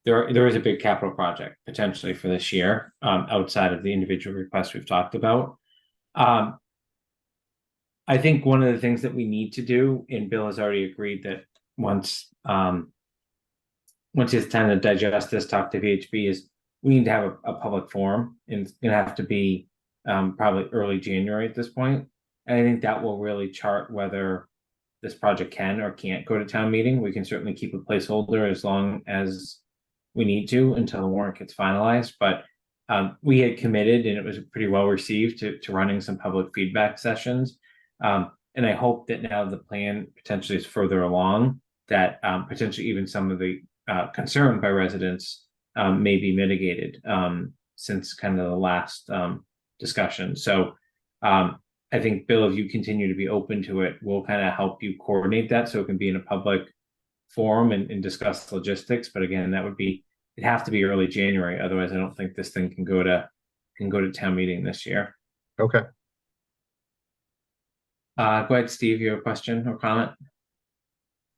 is a big capital project potentially for this year, outside of the individual requests we've talked about. I think one of the things that we need to do, and Bill has already agreed that once he has time to digest this, talk to VHB, is we need to have a public forum, and it's gonna have to be probably early January at this point. And I think that will really chart whether this project can or can't go to town meeting. We can certainly keep a placeholder as long as we need to until the warrant gets finalized. But we had committed, and it was pretty well received, to running some public feedback sessions. And I hope that now the plan potentially is further along, that potentially even some of the concern by residents may be mitigated since kind of the last discussion. So I think, Bill, if you continue to be open to it, we'll kind of help you coordinate that so it can be in a public forum and discuss logistics. But again, it'd have to be early January. Otherwise, I don't think this thing can go to town meeting this year. Okay. Go ahead, Steve, you have a question or comment?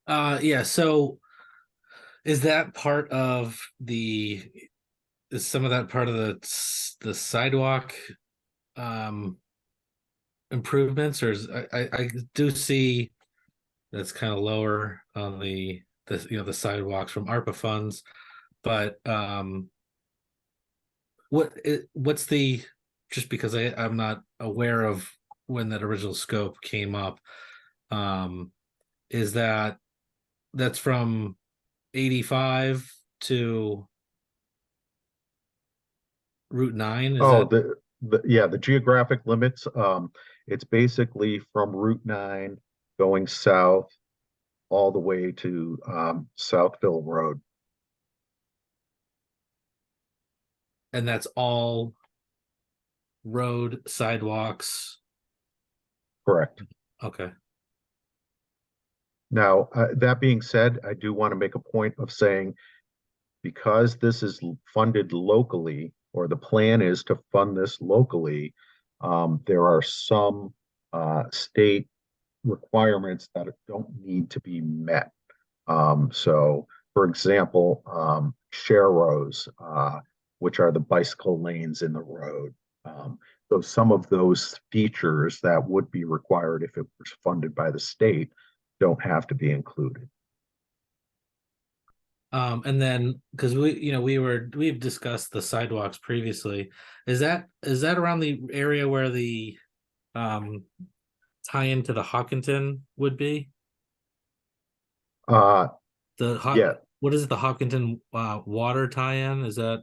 Yeah, so is that part of is some of that part of the sidewalk improvements, or I do see that's kind of lower on the the sidewalks from ARPA funds, but what's the, just because I'm not aware of when that original scope came up, is that's from 85 to Route 9? Is Oh, that the geographic limits, it's basically from Route 9 going south all the way to Southville Road. and that's all road sidewalks? Correct. Okay. Now, that being said, I do want to make a point of saying, because this is funded locally, or the plan is to fund this locally, there are some state requirements that don't need to be met. So, for example, share rows, which are the bicycle lanes in the road. So some of those features that would be required if it was funded by the state don't have to be included. And then, because we've discussed the sidewalks previously, is that around the area where the tie into the Hawkinton would be? Yeah, What is it, the Hawkinton water tie-in? Is that?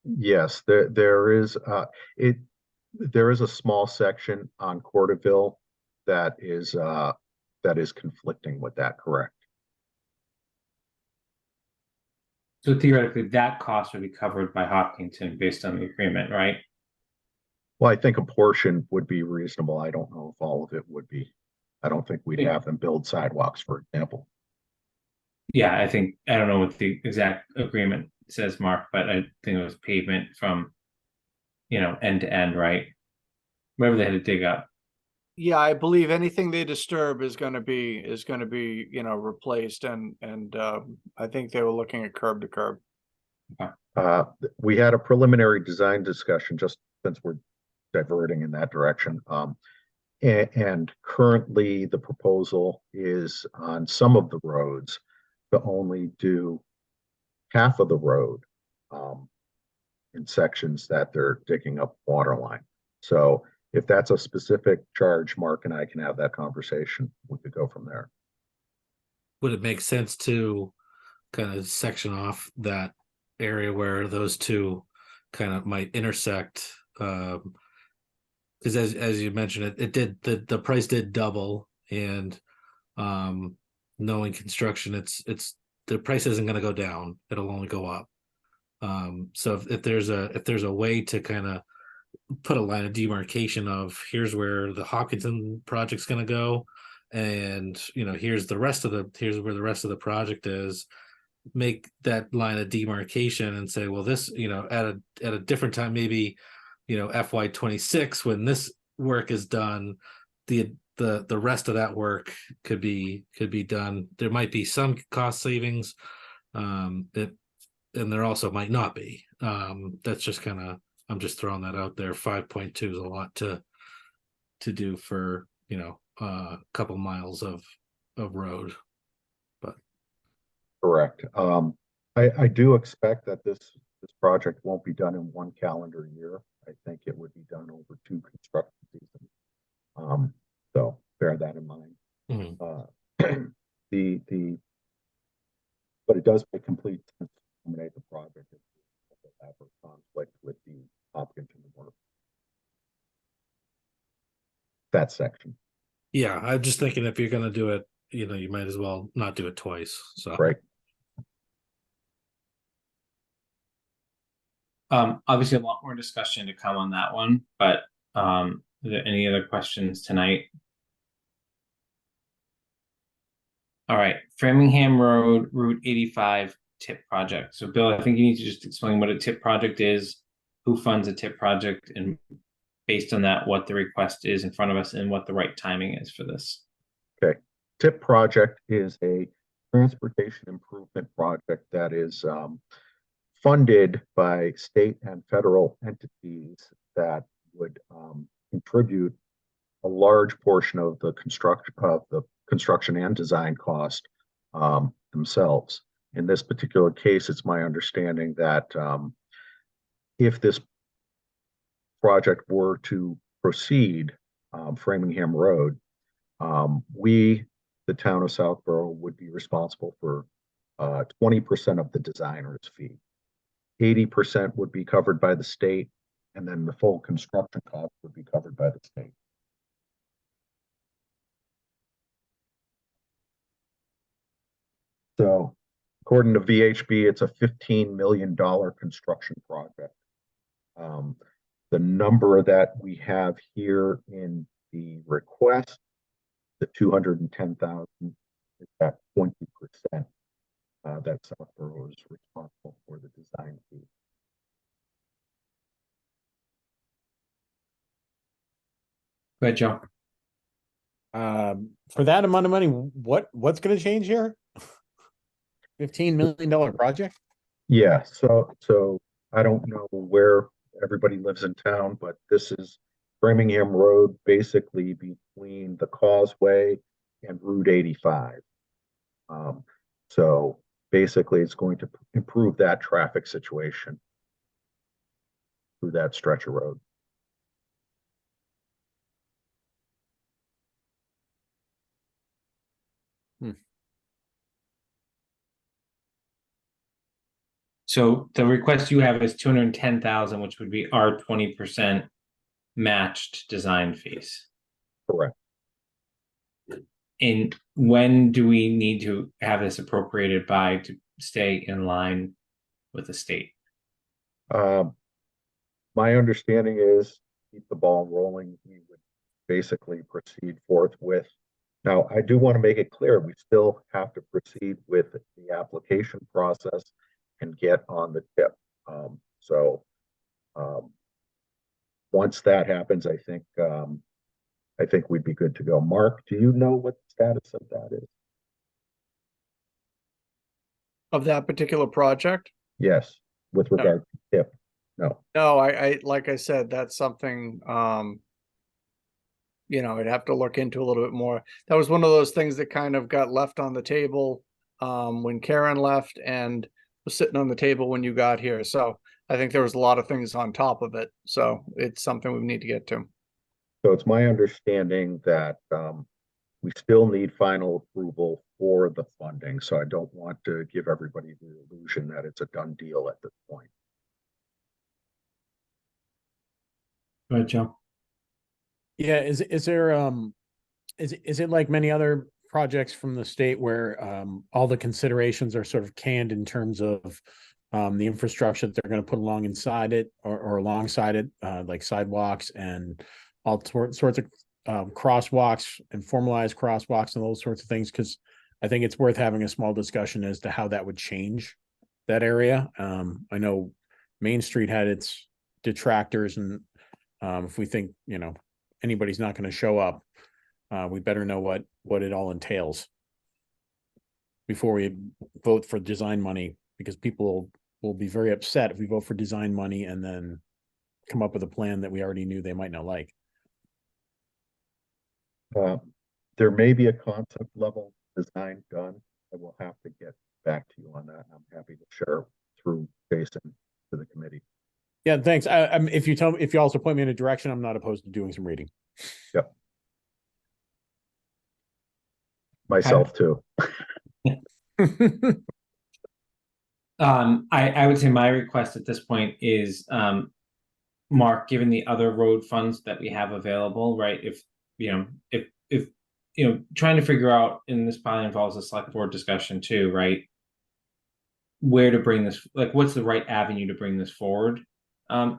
yes, there is a small section on Corderville that is conflicting with that, correct? So theoretically, that cost would be covered by Hopkinton based on the agreement, right? Well, I think a portion would be reasonable. I don't know if all of it would be. I don't think we'd have them build sidewalks, for example. Yeah, I don't know what the exact agreement says, Mark, but I think it was pavement from, end to end, right? Wherever they had to dig up. Yeah, I believe anything they disturb is gonna be, replaced, and I think they were looking at curb to curb. We had a preliminary design discussion, just since we're diverting in that direction. And currently the proposal is on some of the roads to only do half of the road in sections that they're digging up water line. So if that's a specific charge, Mark and I can have that conversation. We could go from there. Would it make sense to kind of section off that area where those two kind of might intersect? Because as you mentioned, it did, the price did double, and knowing construction, it's the price isn't going to go down; it'll only go up. So if there's a way to kind of put a line of demarcation of, here's where the Hawkinton project's going to go, and here's where the rest of the project is, make that line of demarcation and say, well, this, at a different time, maybe FY26, when this work is done, the rest of that work could be done. There might be some cost savings, and there also might not be. That's just kind of, I'm just throwing that out there. 5.2 is a lot to do for a couple miles of road. But Correct. I do expect that this project won't be done in one calendar year. I think it would be done over 2 construction seasons. So bear that in mind. mm-hmm. But it does make complete sense to terminate the project if they have a conflict with the Hopkinton work. That section. Yeah, I'm just thinking if you're going to do it you might as well not do it twice. So Right. Obviously a lot more discussion to come on that one, but are there any other questions tonight? All right, Framingham Road, Route 85 tip project. So Bill, I think you need to just explain what a tip project is, who funds a tip project, and based on that, what the request is in front of us and what the right timing is for this. TIP project is a transportation improvement project that is funded by state and federal entities that would contribute a large portion of the construction and design cost themselves. In this particular case, it's my understanding that if this project were to proceed, Framingham Road, we, the town of Southborough, would be responsible for 20% of the designer's fee. 80% would be covered by the state, and then the full construction cost would be covered by the state. So, according to VHB, it's a $15 million construction project. The number that we have here in the request, the 210,000, is at 20%. That Southborough is responsible for the design fee. Go ahead, Joe. For that amount of money, what's going to change here? $15 million project? Yeah, so I don't know where everybody lives in town, but this is Framingham Road, basically between the Causeway and Route 85. So basically, it's going to improve that traffic situation through that stretch of road. So the request you have is 210,000, which would be our 20% matched design fees. Correct. And when do we need to have this appropriated by to stay in line with the state? My understanding is keep the ball rolling. We would basically proceed forthwith. Now, I do want to make it clear, we still have to proceed with the application process and get on the tip. Once that happens, I think we'd be good to go. Mark, do you know what the status of that is? Of that particular project? Yes, with regard to tip. No. No, I like I said, that's something I'd have to look into a little bit more. That was one of those things that kind of got left on the table when Karen left and was sitting on the table when you got here. So I think there was a lot of things on top of it. So it's something we need to get to. So it's my understanding that we still need final approval for the funding. So I don't want to give everybody the illusion that it's a done deal at this point. Go ahead, Joe. Yeah, is it like many other projects from the state where all the considerations are sort of canned in terms of the infrastructure that they're going to put along inside it or alongside it, like sidewalks and all sorts of crosswalks and formalized crosswalks and those sorts of things? Because I think it's worth having a small discussion as to how that would change that area. I know Main Street had its detractors, and if we think anybody's not going to show up, we better know what it all entails before we vote for design money, because people will be very upset if we vote for design money and then come up with a plan that we already knew they might not like. There may be a concept level design done. I will have to get back to you on that. I'm happy to share through Jason to the committee. Yeah, thanks. If you also point me in a direction, I'm not opposed to doing some reading. Yep. Myself too. I would say my request at this point is, Mark, given the other road funds that we have available, right? If trying to figure out, and this probably involves a select board discussion too, right? Where to bring this, like, what's the right avenue to bring this forward?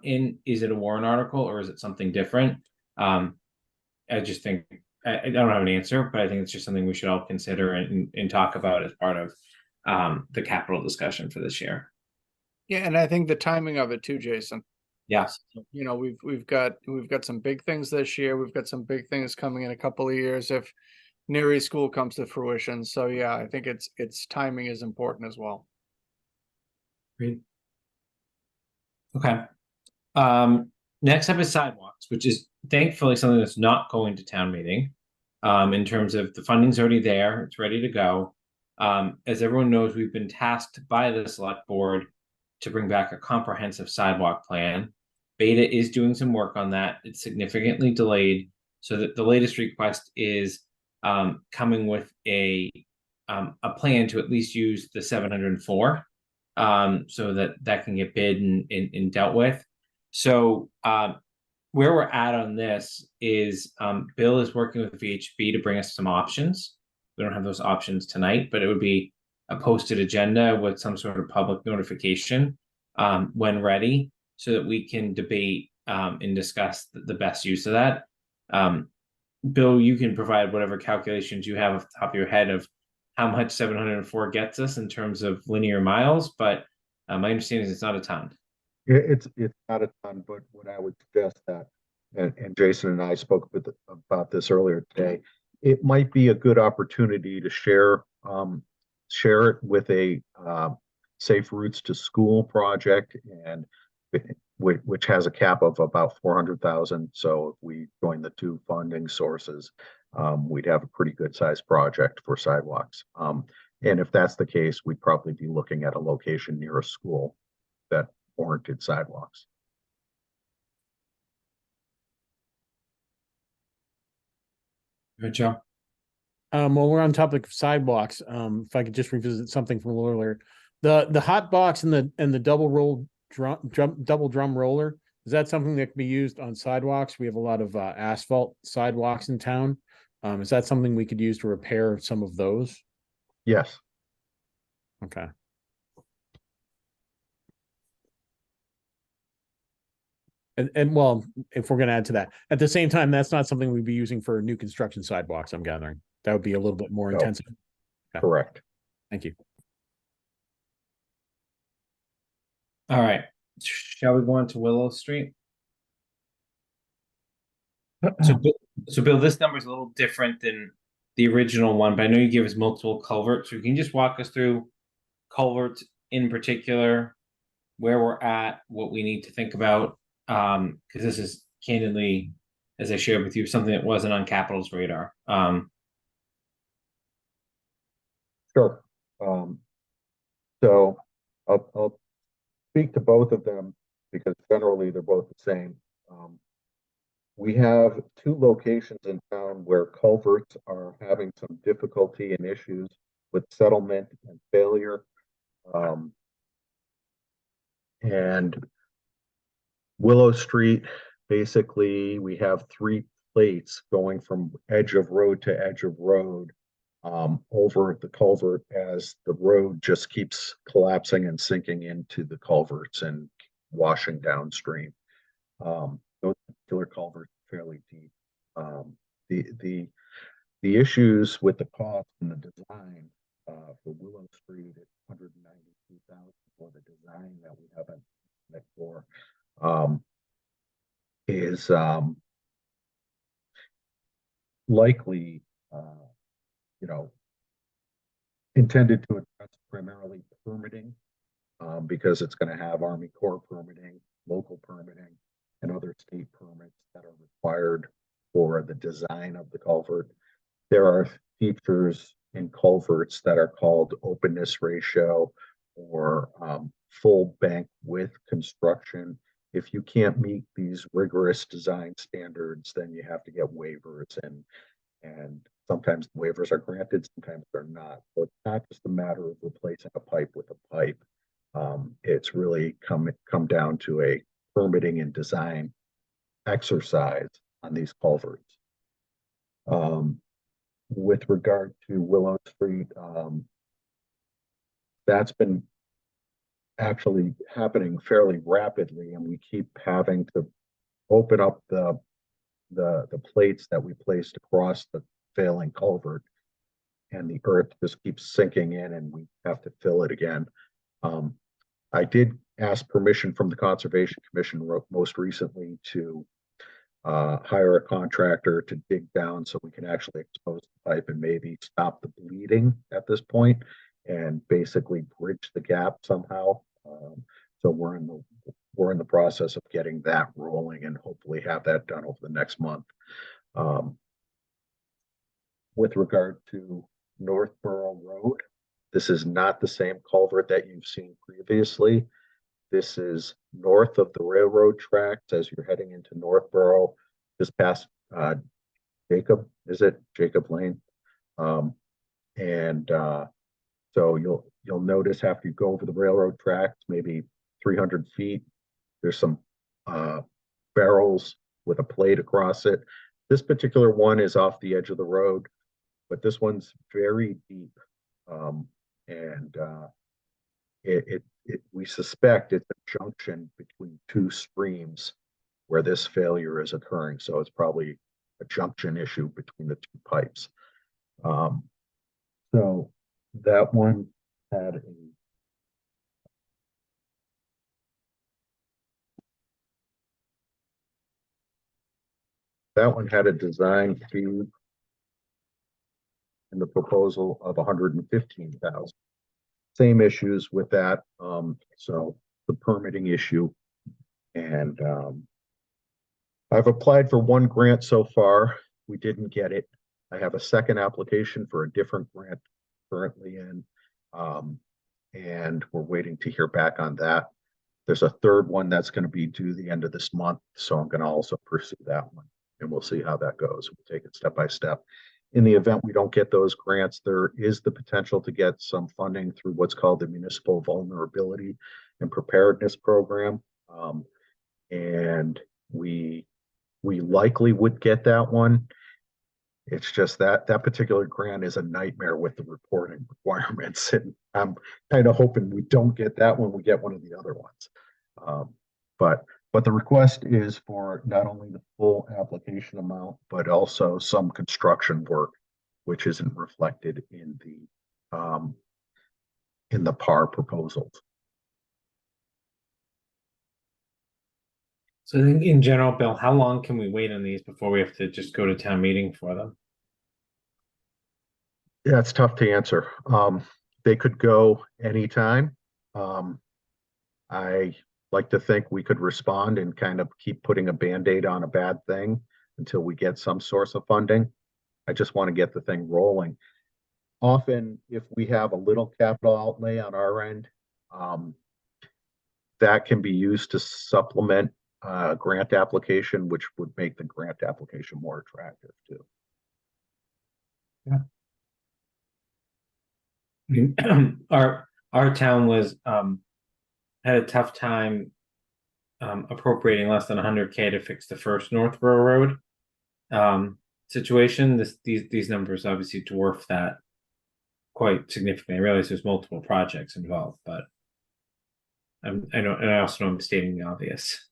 Is it a warrant article or is it something different? I just think I don't have an answer, but I think it's just something we should all consider and talk about as part of the capital discussion for this year. Yeah, and I think the timing of it too, Jason. Yes. You know, we've got some big things this year. We've got some big things coming in a couple of years if Neary School comes to fruition. So yeah, I think its timing is important as well. Great. Okay. Next up is sidewalks, which is thankfully something that's not going to town meeting. In terms of the funding's already there, it's ready to go. As everyone knows, we've been tasked by the select board to bring back a comprehensive sidewalk plan. Beta is doing some work on that. It's significantly delayed, so that the latest request is coming with a plan to at least use the 704, so that can get bid and dealt with. So where we're at on this is Bill is working with VHB to bring us some options. We don't have those options tonight, but it would be a posted agenda with some sort of public notification when ready, so that we can debate and discuss the best use of that. Bill, you can provide whatever calculations you have off the top of your head of how much 704 gets us in terms of linear miles, but my understanding is it's not a ton. It's not a ton, but what I would suggest that, and Jason and I spoke about this earlier today, it might be a good opportunity to share it with a Safe Routes to School project, and which has a cap of about 400,000. So if we join the two funding sources, we'd have a pretty good sized project for sidewalks. And if that's the case, we'd probably be looking at a location near a school that warranted sidewalks. Good job. Well, we're on topic of sidewalks. If I could just revisit something from a little earlier, the hot box and the double drum roller, is that something that can be used on sidewalks? We have a lot of asphalt sidewalks in town. Is that something we could use to repair some of those? Yes. Okay. And well, if we're going to add to that, at the same time, that's not something we'd be using for new construction sidewalks, I'm gathering. That would be a little bit more No. intensive. Okay. Correct. Thank you. All right. Shall we go on to Willow Street? So Bill, this number is a little different than the original one, but I know you gave us multiple culverts. So can you just walk us through culverts in particular, where we're at, what we need to think about? Because this is candidly, as I shared with you, something that wasn't on Capital's radar. Sure. So I'll speak to both of them because generally they're both the same. We have two locations in town where culverts are having some difficulty and issues with settlement and failure. And Willow Street, basically, we have three plates going from edge of road to edge of road over the culvert as the road just keeps collapsing and sinking into the culverts and washing downstream. Those particular culverts are fairly deep. The issues with the cost and the design for Willow Street at 192,000 for the design that we haven't met for is likely, intended to address primarily permitting, because it's going to have Army Corps permitting, local permitting, and other state permits that are required for the design of the culvert. There are features in culverts that are called openness ratio or full bank width construction. If you can't meet these rigorous design standards, then you have to get waivers, and sometimes the waivers are granted, sometimes they're not. So it's not just a matter of replacing a pipe with a pipe. It's really come down to a permitting and design with regard to Willow Street, that's been actually happening fairly rapidly, and we keep having to open up the plates that we placed across the failing culvert, and the earth just keeps sinking in, and we have to fill it again. I did ask permission from the Conservation Commission most recently to hire a contractor to dig down so we can actually expose the pipe and maybe stop the bleeding at this point and basically bridge the gap somehow. So we're in the process of getting that rolling and hopefully have that done over the next month. With regard to Northborough Road, this is not the same culvert that you've seen previously. This is north of the railroad tracks as you're heading into Northborough, just past Jacob Lane? So you'll notice after you go over the railroad tracks, maybe 300 feet, there's some barrels with a plate across it. This particular one is off the edge of the road, but this one's very deep. We suspect it's a junction between two streams where this failure is occurring. So it's probably a junction issue between the two pipes. So that one had a design fee in the proposal of $115,000. Same issues with that. So the permitting issue, and I've applied for one grant so far. We didn't get it. I have a second application for a different grant currently in, and we're waiting to hear back on that. There's a third one that's going to be due the end of this month, so I'm going to also pursue that one, and we'll see how that goes. We'll take it step by step. In the event we don't get those grants, there is the potential to get some funding through what's called the Municipal Vulnerability and Preparedness Program. And we likely would get that one. It's just that particular grant is a nightmare with the reporting requirements. And I'm kind of hoping we don't get that one, we get one of the other ones. But the request is for not only the full application amount, but also some construction work, which isn't reflected in the PAR proposals. So I think in general, Bill, how long can we wait on these before we have to just go to town meeting for them? Yeah, it's tough to answer. They could go anytime. I like to think we could respond and kind of keep putting a Band-Aid on a bad thing until we get some source of funding. I just want to get the thing rolling. Often, if we have a little capital outlay on our end, that can be used to supplement a grant application, which would make the grant application more attractive too. Yeah. I mean, our town was had a tough time appropriating less than 100K to fix the first Northborough Road situation. These numbers obviously dwarf that quite significantly. I realize there's multiple projects involved, but I know, and I also know I'm stating the obvious.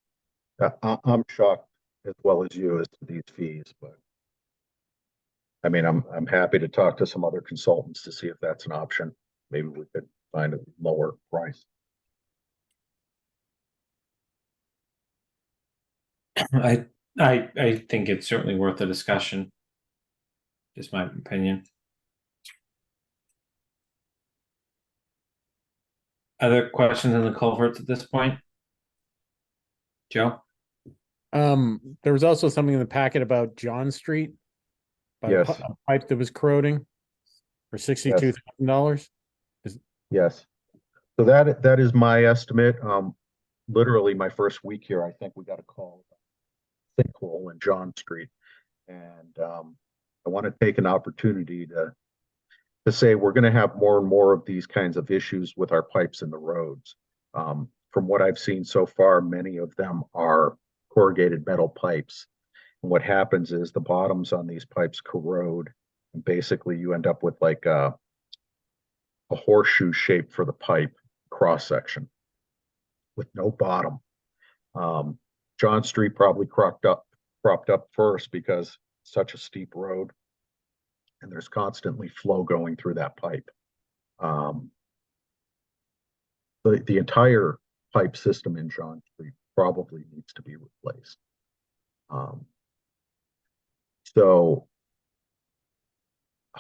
I'm shocked as well as you as to these fees, but I mean, I'm happy to talk to some other consultants to see if that's an option. Maybe we could find a lower price. I think it's certainly worth a discussion. Just my opinion. Other questions on the culverts at this point? Joe? There was also something in the packet about John Street. About Yes. a pipe that was corroding for $62,000. Yes. So that is my estimate. Literally my first week here, I think we got a call sinkhole in John Street. And I want to take an opportunity to say we're going to have more and more of these kinds of issues with our pipes in the roads. From what I've seen so far, many of them are corrugated metal pipes. And what happens is the bottoms on these pipes corrode And basically, you end up with like a horseshoe shape for the pipe cross section with no bottom. John Street probably cropped up first because it's such a steep road, and there's constantly flow going through that pipe. The entire pipe system in John Street probably needs to be replaced. So,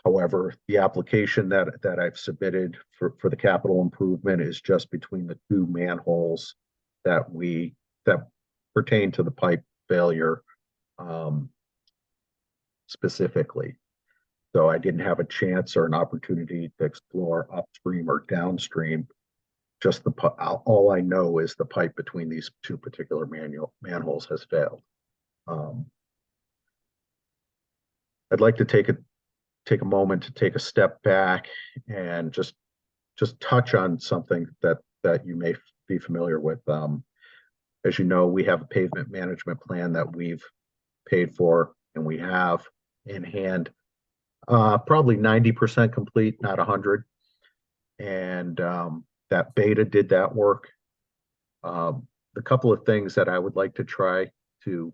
however, the application that I've submitted for the capital improvement is just between the two manholes that pertain to the pipe failure specifically. So I didn't have a chance or an opportunity to explore upstream or downstream. Just all I know is the pipe between these two particular manholes has failed. I'd like to take a moment to take a step back and just touch on something that you may be familiar with. As you know, we have a pavement management plan that we've paid for, and we have in hand probably 90% complete, not 100. And that Beta did that work. The couple of things that I would like to try to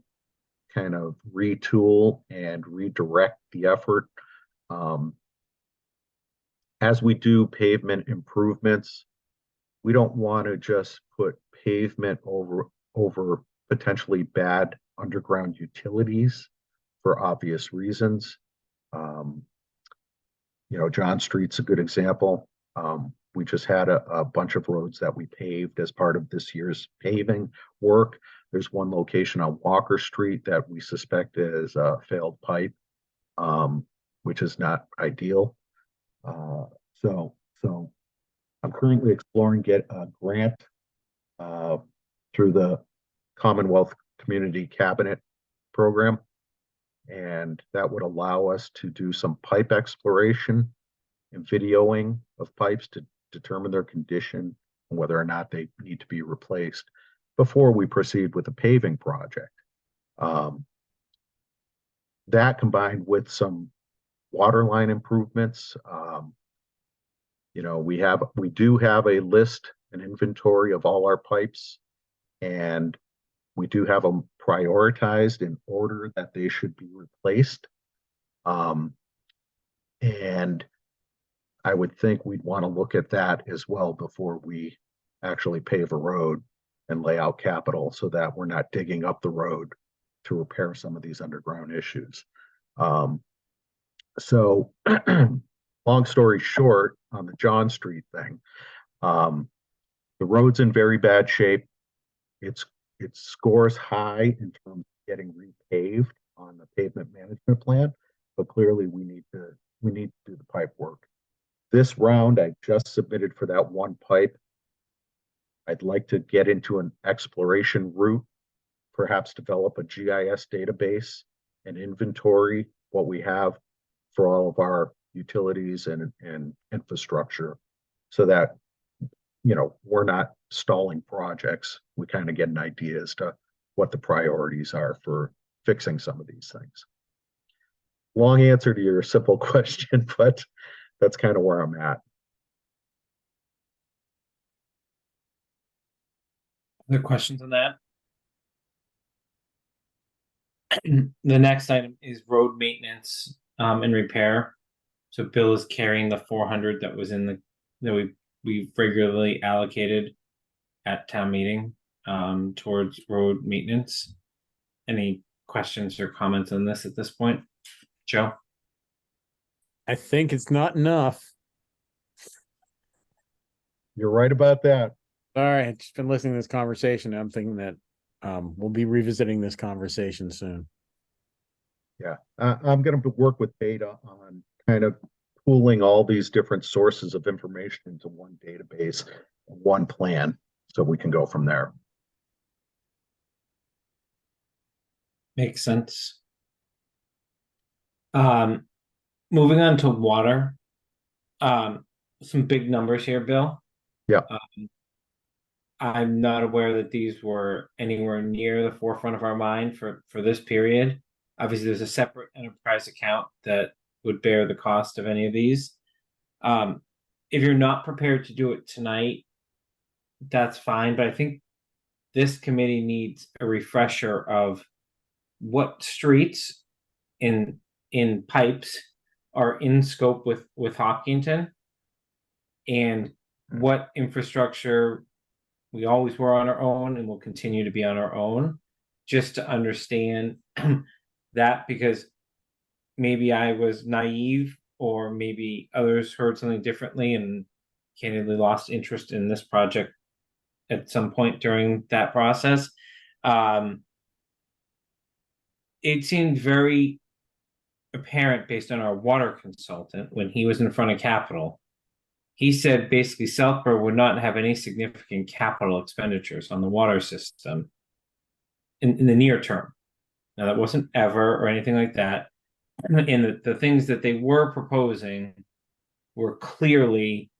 kind of retool and redirect the effort. As we do pavement improvements, we don't want to just put pavement over potentially bad underground utilities for obvious reasons. John Street's a good example. We just had a bunch of roads that we paved as part of this year's paving work. There's one location on Walker Street that we suspect is a failed pipe, which is not ideal. So I'm currently exploring get a grant through the Commonwealth Community Cabinet program, and that would allow us to do some pipe exploration and videoing of pipes to determine their condition and whether or not they need to be replaced before we proceed with the paving project. That combined with some water line improvements, we do have a list, an inventory of all our pipes, and we do have them prioritized in order that they should be replaced. And I would think we'd want to look at that as well before we actually pave a road and lay out capital so that we're not digging up the road to repair some of these underground issues. So long story short, on the John Street thing, the road's in very bad shape. It scores high in terms of getting repaved on the pavement management plan, but clearly we need to do the pipe work. This round I just submitted for that one pipe. I'd like to get into an exploration route, perhaps develop a GIS database and inventory what we have for all of our utilities and infrastructure, so that we're not stalling projects. We kind of get an idea as to what the priorities are for fixing some of these things. Long answer to your simple question, but that's kind of where I'm at. Other questions on that? The next item is road maintenance and repair. So Bill is carrying the 400 that was that we regularly allocated at town meeting towards road maintenance. Any questions or comments on this at this point? Joe? I think it's not enough. You're right about that. All right, just been listening to this conversation. I'm thinking that we'll be revisiting this conversation soon. Yeah, I'm going to work with Beta on kind of pooling all these different sources of information into one database, one plan, so we can go from there. Makes sense. Moving on to water. Some big numbers here, Bill. Yeah. I'm not aware that these were anywhere near the forefront of our mind for this period. Obviously, there's a separate enterprise account that would bear the cost of any of these. If you're not prepared to do it tonight, that's fine, but I think this committee needs a refresher of what streets in pipes are in scope with Hopkinton, and what infrastructure we always were on our own and will continue to be on our own, just to understand that, because maybe I was naive, or maybe others heard something differently and candidly lost interest in this project at some point during that process. It seemed very apparent based on our water consultant when he was in front of Capitol. He said basically Southborough would not have any significant capital expenditures on the water system in the near term. Now, that wasn't ever or anything like that. And the things that they were proposing were clearly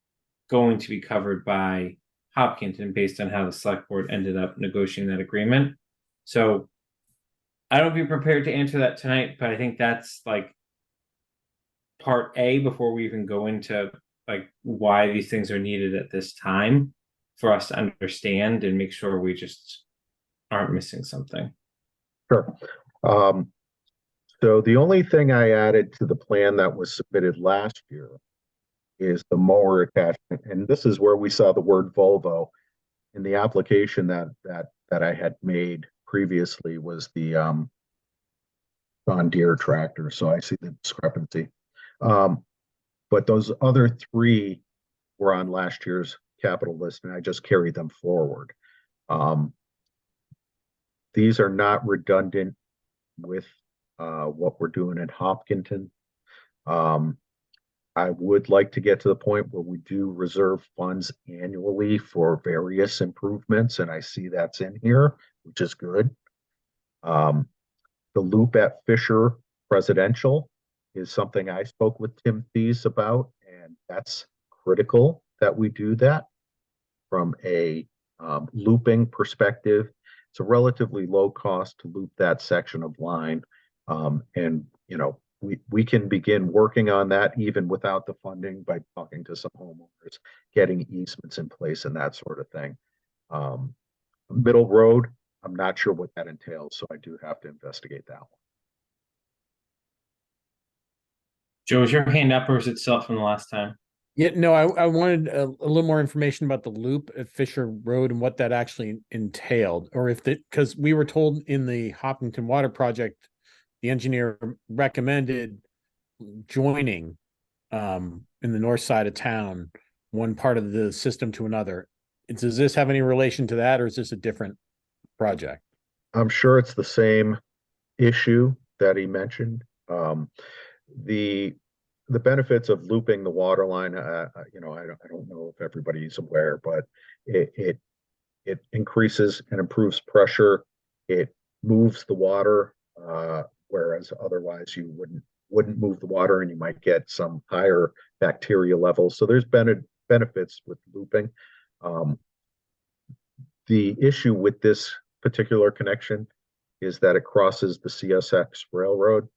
going to be covered by Hopkinton based on how the select board ended up negotiating that agreement. So I don't be prepared to answer that tonight, but I think that's like part A before we even go into like why these things are needed at this time, for us to understand and make sure we just aren't missing something. Sure. So the only thing I added to the plan that was submitted last year is the mower attachment, and this is where we saw the word Volvo in the application that I had made previously was the John Deere tractor. So I see the discrepancy. But those other three were on last year's capital list, and I just carried them forward. These are not redundant with what we're doing in Hopkinton. I would like to get to the point where we do reserve funds annually for various improvements, and I see that's in here, which is good. The loop at Fisher Presidential is something I spoke with Tim Thies about, and that's critical that we do that from a looping perspective. It's a relatively low cost to loop that section of line. And, you know, we can begin working on that even without the funding by talking to some homeowners, getting easements in place and that sort of thing. Middle Road, I'm not sure what that entails, so I do have to investigate that one. Joe, is your hand up or is it still from the last time? Yeah, no, I wanted a little more information about the loop at Fisher Road and what that actually entailed, or if that, because we were told in the Hopkinton Water Project, the engineer recommended joining in the north side of town, one part of the system to another. Does this have any relation to that, or is this a different project? I'm sure it's the same issue that he mentioned. The benefits of looping the water line, you know, I don't know if everybody's aware, but it increases and improves pressure. It moves the water, whereas otherwise you wouldn't move the water, and you might get some higher bacteria levels. So there's benefits with looping. The issue with this particular connection is that it crosses the CSX railroad.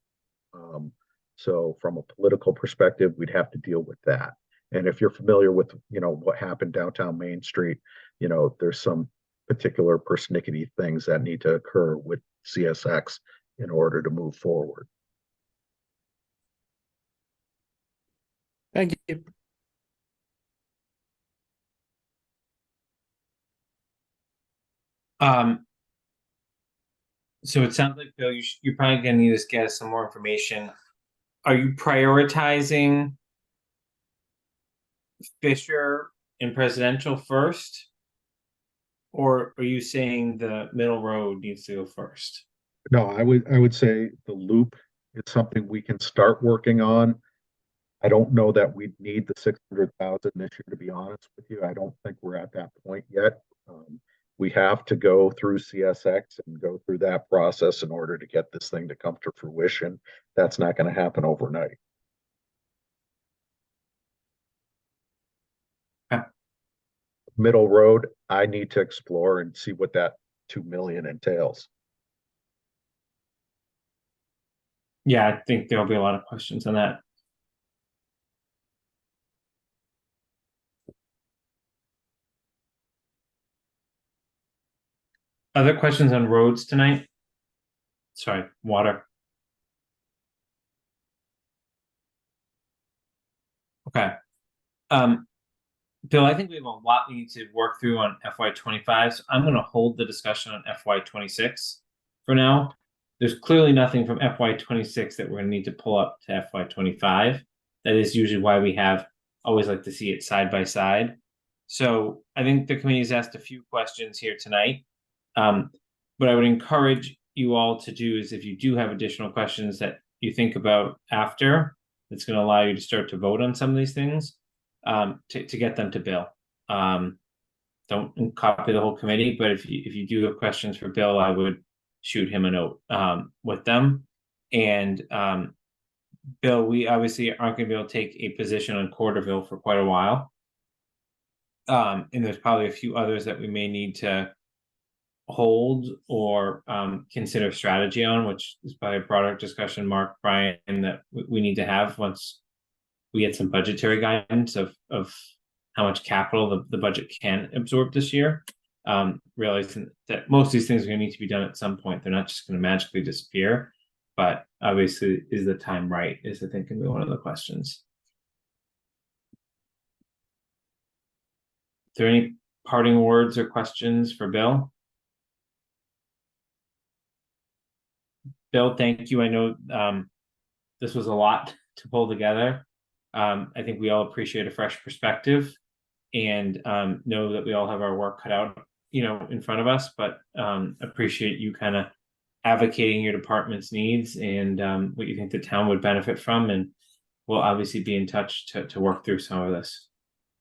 So from a political perspective, we'd have to deal with that. And if you're familiar with, you know, what happened downtown Main Street, you know, there's some particular persnickety things that need to occur with CSX in order to move forward. Thank you. So it sounds like, Bill, you're probably gonna need to get us some more information. Are you prioritizing Fisher and Presidential first? Or are you saying the Middle Road needs to go first? No, I would say the loop is something we can start working on. I don't know that we need the 600,000 this year, to be honest with you. I don't think we're at that point yet. We have to go through CSX and go through that process in order to get this thing to come to fruition. That's not going to happen overnight. Middle Road, I need to explore and see what that 2 million entails. Yeah, I think there'll be a lot of questions on that. Other questions on roads tonight? Sorry, water. Okay. Bill, I think we have a lot we need to work through on FY25, so I'm gonna hold the discussion on FY26 for now. There's clearly nothing from FY26 that we're gonna need to pull up to FY25. That is usually why we always like to see it side by side. So I think the committee's asked a few questions here tonight. What I would encourage you all to do is if you do have additional questions that you think about after, it's gonna allow you to start to vote on some of these things, to get them to Bill. Don't copy the whole committee, but if you do have questions for Bill, I would shoot him a note with them. And Bill, we obviously aren't going to be able to take a position on Corderville for quite a while. And there's probably a few others that we may need to hold or consider strategy on, which is probably a broader discussion, Mark, Brian, that we need to have once we get some budgetary guidance of how much capital the budget can absorb this year. Realizing that most of these things are going to need to be done at some point. They're not just going to magically disappear. But obviously, is the time right? Is I think going to be one of the questions. Is there any parting words or questions for Bill? Bill, thank you. I know this was a lot to pull together. I think we all appreciate a fresh perspective and know that we all have our work cut out, in front of us, but appreciate you kind of advocating your department's needs and what you think the town would benefit from. And we'll obviously be in touch to work through some of this.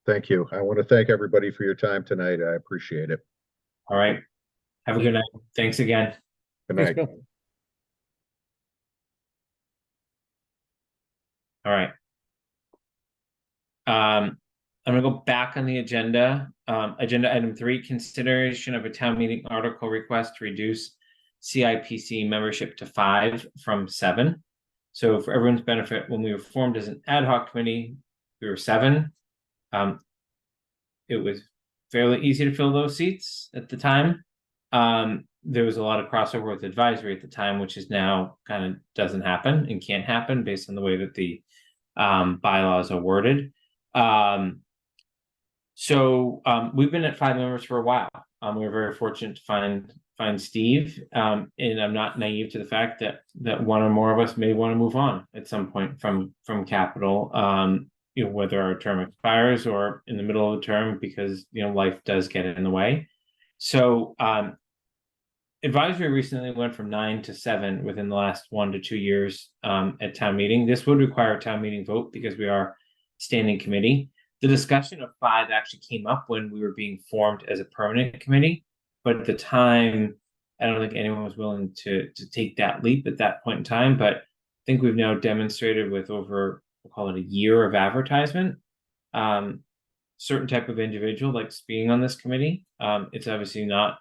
Thank you. I want to thank everybody for your time tonight. I appreciate it. All right. Have a good night. Thanks again. Good Thanks, night. Bill. All right. I'm gonna go back on the agenda. Agenda item 3, consideration of a town meeting article request to reduce CIPC membership to 5 from 7. So for everyone's benefit, when we were formed as an ad hoc committee, we were 7. It was fairly easy to fill those seats at the time. There was a lot of crossover with advisory at the time, which is now kind of doesn't happen and can't happen based on the way that the bylaws are worded. So we've been at 5 members for a while. We were very fortunate to find Steve, and I'm not naive to the fact that one or more of us may want to move on at some point from Capital, whether our term expires or in the middle of the term, because life does get in the way. So advisory recently went from 9 to 7 within the last 1 to 2 years at town meeting. This would require a town meeting vote because we are standing committee. The discussion of 5 actually came up when we were being formed as a permanent committee, but at the time, I don't think anyone was willing to take that leap at that point in time. But I think we've now demonstrated with over, we'll call it a year of advertisement, certain type of individual likes being on this committee. It's obviously not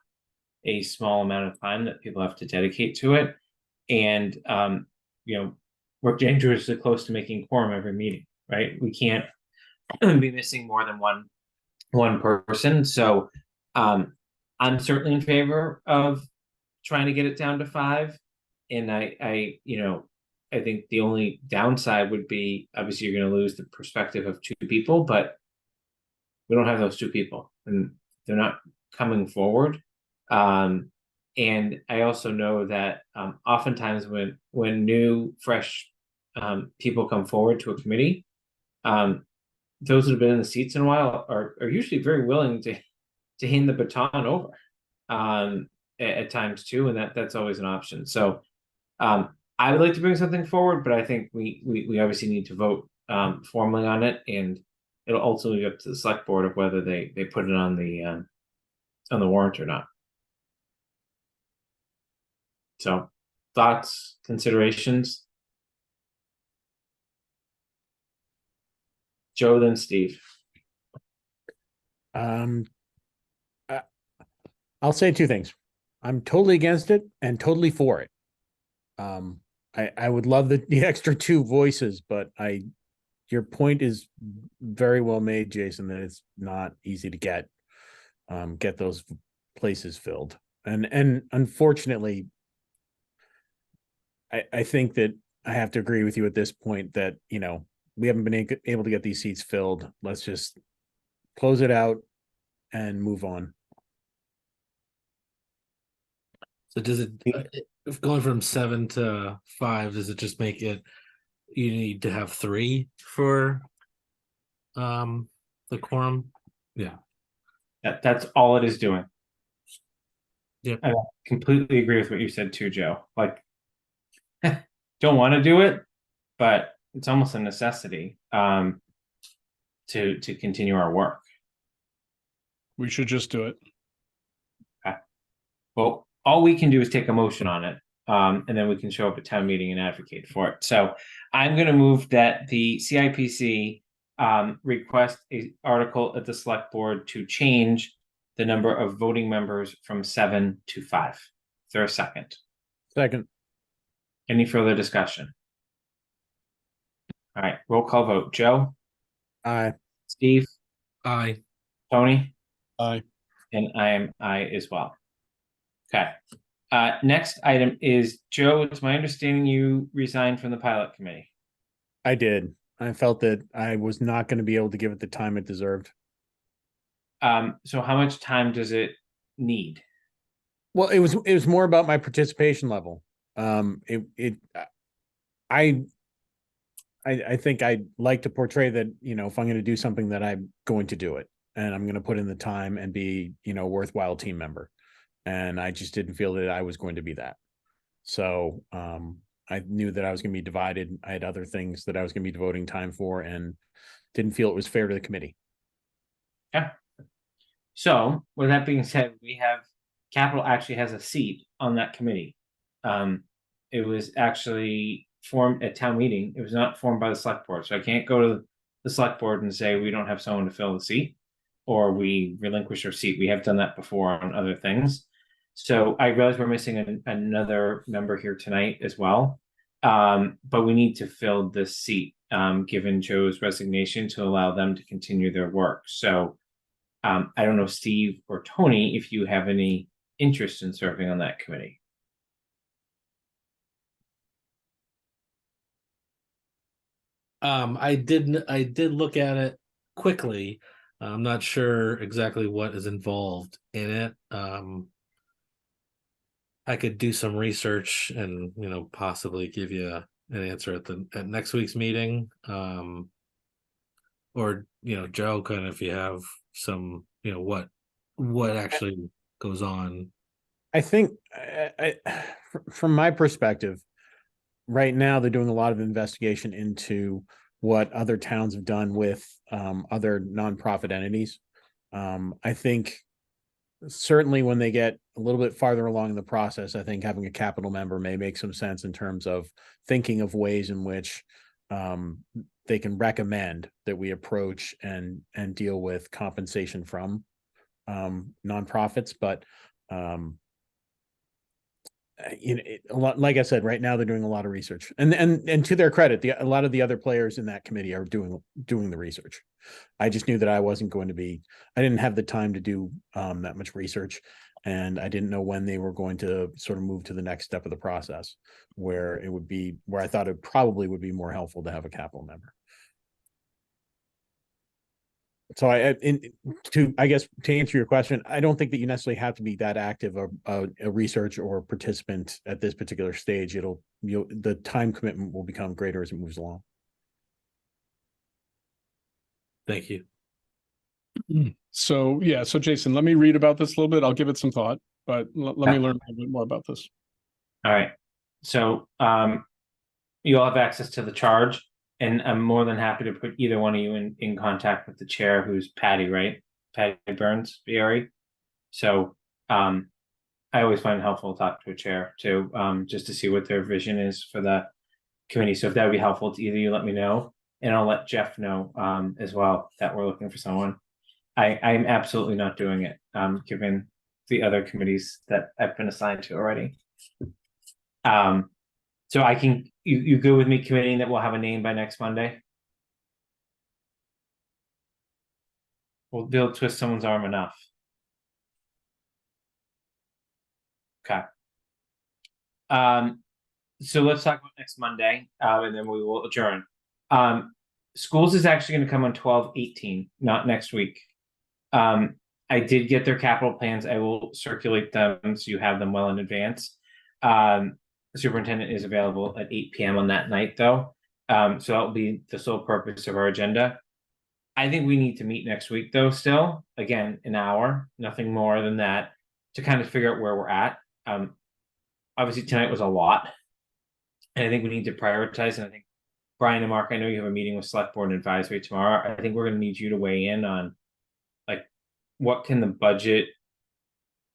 a small amount of time that people have to dedicate to it, and we're dangerously close to making quorum every meeting, right? We can't be missing more than one person. So I'm certainly in favor of trying to get it down to 5. And I think the only downside would be obviously you're going to lose the perspective of 2 people, but we don't have those 2 people and they're not coming forward. And I also know that oftentimes when new, fresh people come forward to a committee, those that have been in the seats in a while are usually very willing to hand the baton over at times too, and that's always an option. So I would like to bring something forward, but I think we obviously need to vote formally on it, and it'll ultimately be up to the select board of whether they put it on the warrant or not. So thoughts, considerations? Joe, then Steve. I'll say 2 things. I'm totally against it and totally for it. I would love the extra 2 voices, but your point is very well made, Jason, that it's not easy to get those places filled. And unfortunately, I think that I have to agree with you at this point that, we haven't been able to get these seats filled. Let's just close it out and move on. So does it, if going from 7 to 5, does it just make it, you need to have 3 for the quorum? Yeah. That's all it is doing. Yep. I completely agree with what you said too, Joe. Like, don't want to do it, but it's almost a necessity to continue our work. We should just do it. Well, all we can do is take a motion on it, and then we can show up at town meeting and advocate for it. So I'm going to move that the CIPC request a article at the select board to change the number of voting members from 7 to 5. Is there a second? Second. Any further discussion? All right, roll call vote. Joe, Aye. Steve, Aye. Tony, Aye. and I am I as well. Okay. Next item is, Joe, it's my understanding you resigned from the pilot committee. I did. I felt that I was not going to be able to give it the time it deserved. So how much time does it need? Well, it was more about my participation level. I think I'd like to portray that, if I'm going to do something, that I'm going to do it, and I'm going to put in the time and be, a worthwhile team member. And I just didn't feel that I was going to be that. So I knew that I was going to be divided. I had other things that I was going to be devoting time for, and didn't feel it was fair to the committee. Yeah. So with that being said, we have Capital actually has a seat on that committee. It was actually formed at town meeting. It was not formed by the select board. So I can't go to the select board and say we don't have someone to fill the seat, or we relinquish our seat. We have done that before on other things. So I realize we're missing another member here tonight as well. But we need to fill this seat, given Joe's resignation, to allow them to continue their work. So I don't know, Steve or Tony, if you have any interest in serving on that committee. I did look at it quickly. I'm not sure exactly what is involved in it. I could do some research and, possibly give you an answer at next week's meeting. Or, Joe, kind of, if you have some, what actually goes on. I think from my perspective, right now they're doing a lot of investigation into what other towns have done with other nonprofit entities. I think certainly when they get a little bit farther along in the process, I think having a capital member may make some sense in terms of thinking of ways in which they can recommend that we approach and deal with compensation from nonprofits. But like I said, right now they're doing a lot of research, and to their credit, a lot of the other players in that committee are doing the research. I just knew that I wasn't going to be. I didn't have the time to do that much research, and I didn't know when they were going to sort of move to the next step of the process, where I thought it probably would be more helpful to have a capital member. So I guess to answer your question, I don't think that you necessarily have to be that active a research or participant at this particular stage. The time commitment will become greater as it moves along. Thank you. So Jason, let me read about this a little bit. I'll give it some thought, but let me learn a little bit more about this. All right. So you'll have access to the charge, and I'm more than happy to put either one of you in contact with the chair, who's Patty, right? Patty Burns, BRE. So I always find it helpful to talk to a chair too, just to see what their vision is for the committee. So if that would be helpful to either you, let me know, and I'll let Jeff know as well that we're looking for someone. I'm absolutely not doing it, given the other committees that I've been assigned to already. So I can, you go with me committing that we'll have a name by next Monday? They'll twist someone's arm enough. So let's talk about next Monday, and then we will adjourn. Schools is actually going to come on 12/18, not next week. I did get their capital plans. I will circulate them so you have them well in advance. Superintendent is available at 8 p.m. on that night, though. So that'll be the sole purpose of our agenda. I think we need to meet next week, though, still. Again, an hour, nothing more than that, to kind of figure out where we're at. Obviously, tonight was a lot. And I think we need to prioritize. And I think, Brian and Mark, I know you have a meeting with Select Board and Advisory tomorrow. I think we're going to need you to weigh in on, like, what can the budget,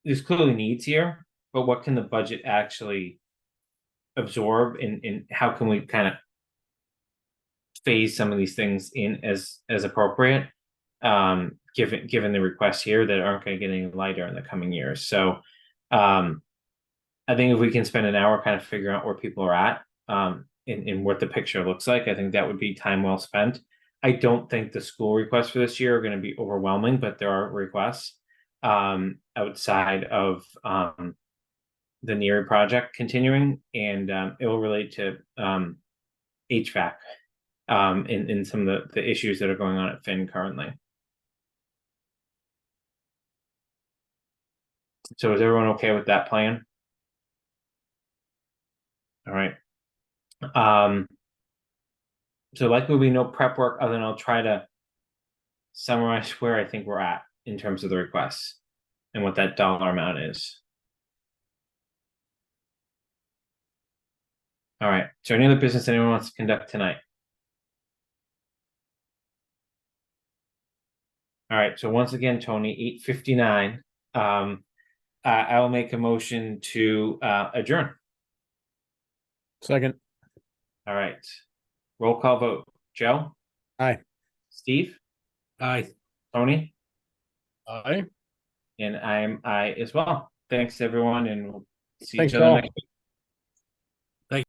there's clearly needs here, but what can the budget actually absorb, and how can we kind of phase some of these things in as appropriate, given the requests here that aren't going to get any lighter in the coming years. So I think if we can spend an hour kind of figuring out where people are at, and what the picture looks like, I think that would be time well spent. I don't think the school requests for this year are going to be overwhelming, but there are requests outside of the NERI project continuing, and it will relate to HVAC in some of the issues that are going on at Finn currently. So is everyone okay with that plan? All right. So likely we no prep work other than I'll try to summarize where I think we're at in terms of the requests and what that dollar amount is. All right. So any other business anyone wants to conduct tonight? All right. So once again, Tony, 8:59. I'll make a motion to adjourn. Second. All right. Roll call vote. Joe? Aye. Steve? Aye. Tony? Aye. And I'm I as well. Thanks everyone, and we'll see Thanks, each other all. next week.